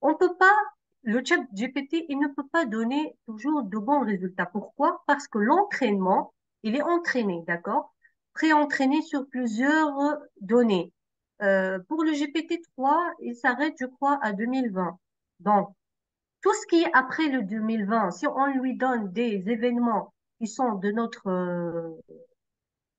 On peut pas, le ChatGPT, il ne peut pas donner toujours de bons résultats. Pourquoi? Parce que l'entraînement, il est entraîné, d'accord? Pré-entraîné sur plusieurs données. Pour le GPT-3, il s'arrête, je crois, à 2020. Donc, tout ce qui est après le 2020, si on lui donne des événements qui sont de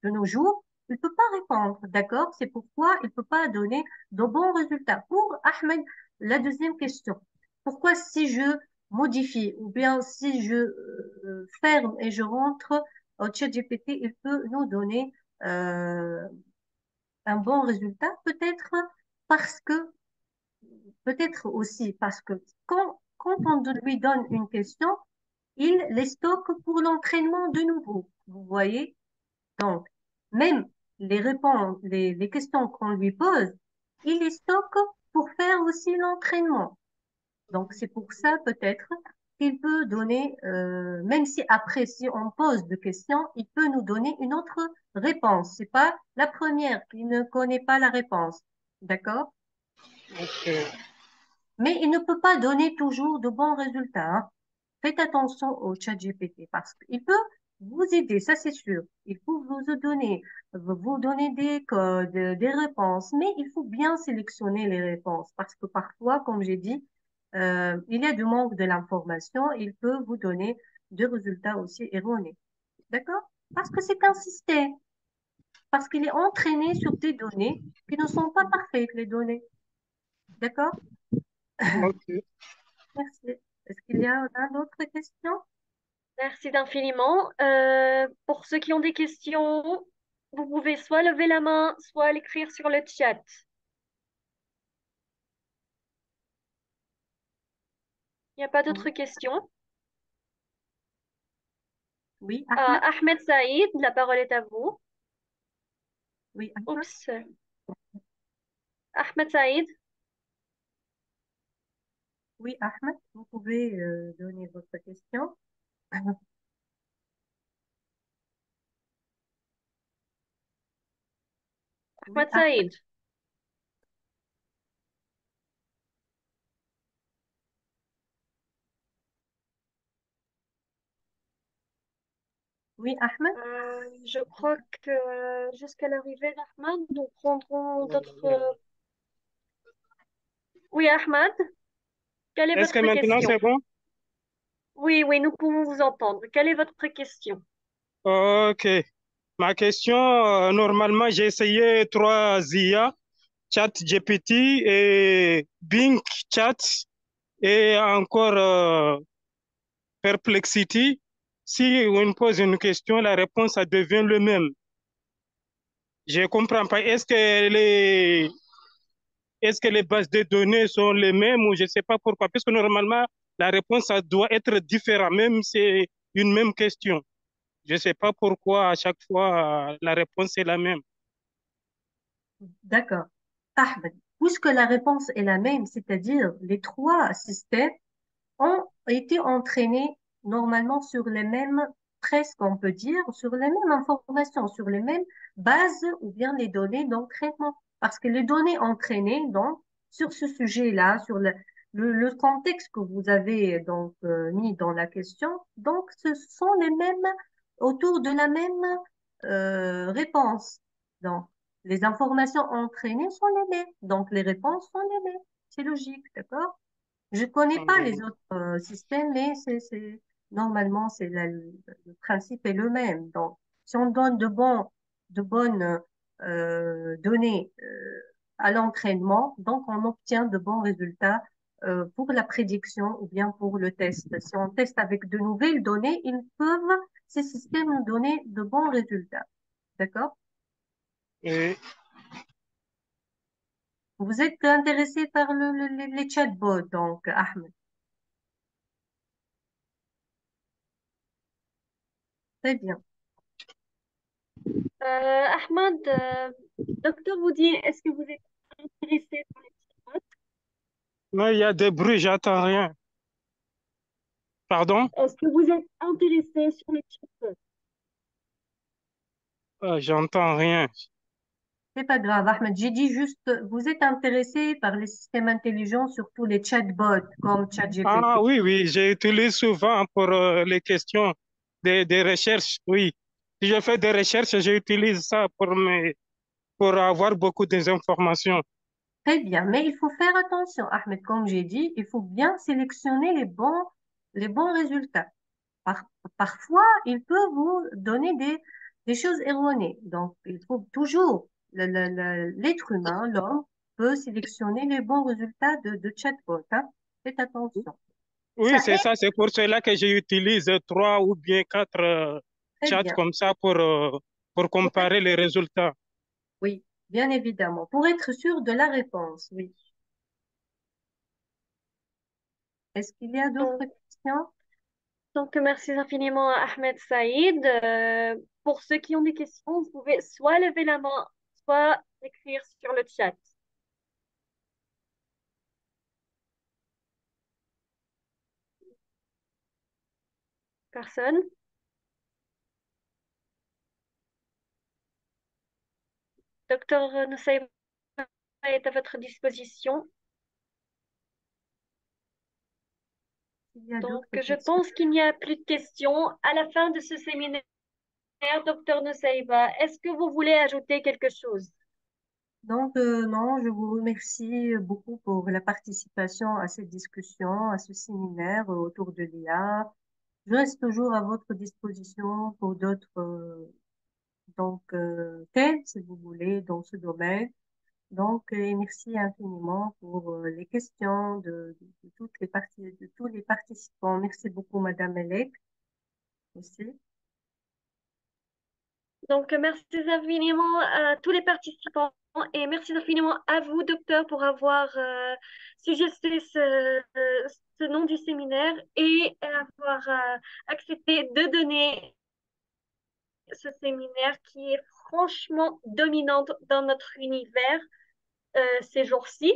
nos jours, il peut pas répondre, d'accord? C'est pourquoi il peut pas donner de bons résultats. Pour Ahmed, la deuxième question. Pourquoi si je modifie ou bien si je ferme et je rentre au ChatGPT, il peut nous donner euh, un bon résultat? Peut-être aussi parce que quand on lui donne une question, il les stocke pour l'entraînement de nouveau. Vous voyez? Donc, même les questions qu'on lui pose, il les stocke pour faire aussi l'entraînement. Donc, c'est pour ça peut-être qu'il peut donner, même si après, si on pose des questions, il peut nous donner une autre réponse. C'est pas la première qui ne connaît pas la réponse. D'accord? Ok. Mais il ne peut pas donner toujours de bons résultats, hein. Faites attention au chat GPT parce qu'il peut vous aider, ça c'est sûr. Il faut vous donner des codes, des réponses, mais il faut bien sélectionner les réponses parce que parfois, comme j'ai dit, il y a du manque de l'information. Il peut vous donner des résultats aussi erronés. D'accord? Parce que c'est un système, parce qu'il est entraîné sur des données qui ne sont pas parfaites, les données. D'accord? Ok. Merci. Est-ce qu'il y a d'autres questions? Merci d'infiniment. Pour ceux qui ont des questions, vous pouvez soit lever la main, soit l'écrire sur le chat. Il n'y a pas Oui, d'autres questions. oui, Ahmed. Ahmed Saïd, la parole est à vous. Oui, Ahmed. Oups. Ahmed Saïd. Oui, Ahmed, vous pouvez donner votre question. Oui, Ahmed Ahmed. Saïd. Oui, Ahmed. Je crois que jusqu'à l'arrivée d'Ahmed, nous prendrons d'autres. Oui, Ahmed, quelle est Est-ce que votre maintenant question? c'est bon? Oui, oui, nous pouvons vous entendre. Quelle est votre question? Ok. Ma question, normalement, j'ai essayé trois IA, ChatGPT et Bing Chat et encore Perplexity. Si on pose une question, la réponse, ça devient le même. Je ne comprends pas. Est-ce que les bases de données sont les mêmes ou je ne sais pas pourquoi? Parce que normalement, la réponse, ça doit être différente, même si c'est une même question. Je ne sais pas pourquoi à chaque fois, la réponse est la même. D'accord. Ahmed, puisque la réponse est la même, c'est-à-dire les trois systèmes ont été entraînés normalement sur les mêmes, presque on peut dire, sur les mêmes informations, sur les mêmes bases ou bien les données d'entraînement. Parce que les données entraînées, donc, sur ce sujet-là, sur le contexte que vous avez donc mis dans la question, donc ce sont les mêmes, autour de la même réponse. Donc, les informations entraînées sont les mêmes, donc les réponses sont les mêmes. C'est logique, d'accord? Je connais pas les autres systèmes, mais normalement, le principe est le même. Donc, si on donne de bonnes données à l'entraînement, donc on obtient de bons résultats pour la prédiction ou bien pour le test. Si on teste avec de nouvelles données, ces systèmes nous donner de bons résultats. D'accord? Et, Vous êtes intéressé par les chatbots, donc, Ahmed. Très bien. Ahmed, docteur vous dit, est-ce que vous êtes intéressé par les chatbots? mais il y a des bruits, j'entends rien. Pardon? Est-ce que vous êtes intéressé sur les chatbots? J'entends rien. C'est pas grave, Ahmed. J'ai dit juste, vous êtes intéressé par les systèmes intelligents, surtout les chatbots comme Ah ChatGPT. oui, oui, j'utilise souvent pour les questions des recherches, oui. Si je fais des recherches, j'utilise ça pour avoir beaucoup d'informations. Très bien, mais il faut faire attention, Ahmed. Comme j'ai dit, il faut bien sélectionner les bons résultats. Par- Parfois, il peut vous donner des choses erronées. Donc, il faut toujours, l'être humain, l'homme, peut sélectionner les bons résultats de chatbot, hein. Faites attention. Oui, Ça c'est aide ça, c'est pour cela que j'utilise trois ou bien quatre très chats bien. comme ça pour Pour être- comparer les résultats. oui, bien évidemment. Pour être sûr de la réponse, oui. Est-ce qu'il y a d'autres Donc, questions? merci infiniment à Ahmed Saïd. Pour ceux qui ont des questions, vous pouvez soit lever la main, soit écrire sur le chat. Personne? Docteur Nusayba est à votre disposition. Il y a Donc, d'autres je questions. pense qu'il n'y a plus de questions. À la fin de ce séminaire, docteur Nussaïba, est-ce que vous voulez ajouter quelque chose? Donc, non, je vous remercie beaucoup pour la participation à cette discussion, à ce séminaire autour de l'IA. Je reste toujours à votre disposition pour d'autres thèmes, si vous voulez, dans ce domaine. Donc, merci infiniment pour les questions de toutes les parties, de tous les participants. Merci beaucoup, Madame Elec, aussi. Donc, merci infiniment à tous les participants et merci infiniment à vous, docteur, pour avoir suggesté ce nom du séminaire et avoir accepté de donner ce séminaire qui est franchement dominante dans notre univers ces jours-ci.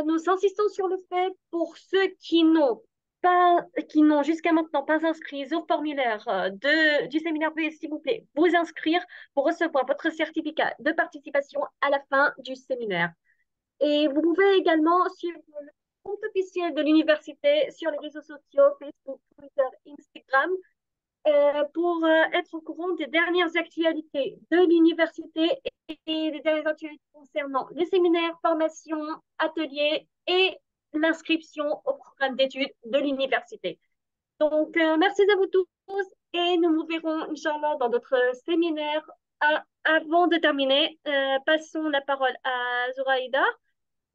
Nous insistons sur le fait pour ceux qui n'ont jusqu'à maintenant pas inscrit au formulaire du séminaire, veuillez s'il vous plaît vous inscrire pour recevoir votre certificat de participation à la fin du séminaire. Et vous pouvez également suivre le compte officiel de l'université sur les réseaux sociaux, Facebook, Twitter, Instagram, pour être au courant des dernières actualités de l'université et des dernières actualités concernant les séminaires, formations, ateliers et l'inscription au programme d'études de l'université. Donc, merci à vous tous et nous nous verrons, Inch'Allah, dans d'autres séminaires. Avant de terminer, passons la parole à Zoraïda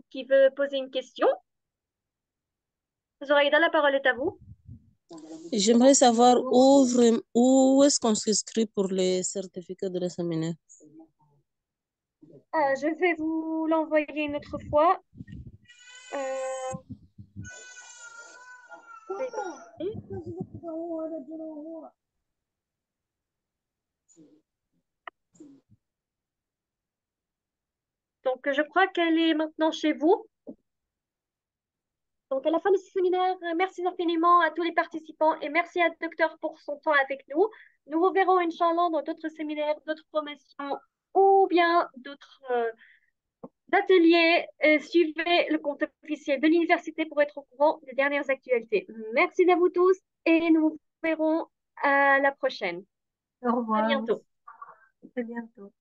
qui veut poser une question. Zoraïda, la parole est à vous. J'aimerais savoir où est-ce qu'on s'inscrit pour les certificats de la séminaire. Je vais vous l'envoyer une autre fois. Donc, je crois qu'elle est maintenant chez vous. Donc, à la fin de ce séminaire, merci infiniment à tous les participants et merci à Docteur pour son temps avec nous. Nous vous verrons, Inch'Allah, dans d'autres séminaires, d'autres formations ou bien d'autres ateliers. Suivez le compte officiel de l'université pour être au courant des dernières actualités. Merci à vous tous et nous vous verrons à la prochaine. Au À revoir. bientôt. À bientôt.